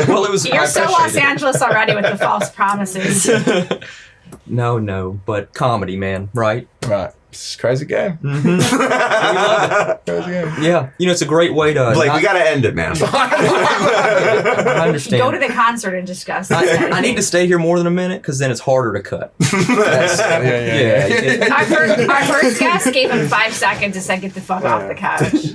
[SPEAKER 6] Well, it was.
[SPEAKER 3] You're so Los Angeles already with the false promises.
[SPEAKER 6] No, but comedy, man, right?
[SPEAKER 2] Right. It's a crazy game.
[SPEAKER 6] We love
[SPEAKER 2] Crazy game.
[SPEAKER 6] it. Yeah, it's a great way to.
[SPEAKER 5] Blake, we gotta end it, man.
[SPEAKER 6] I understand.
[SPEAKER 3] Go to the concert and discuss.
[SPEAKER 6] I need to stay here more than a minute because then it's harder to cut.
[SPEAKER 2] Yeah.
[SPEAKER 3] Our first guest gave him 5 seconds to say, "Get the fuck off the couch."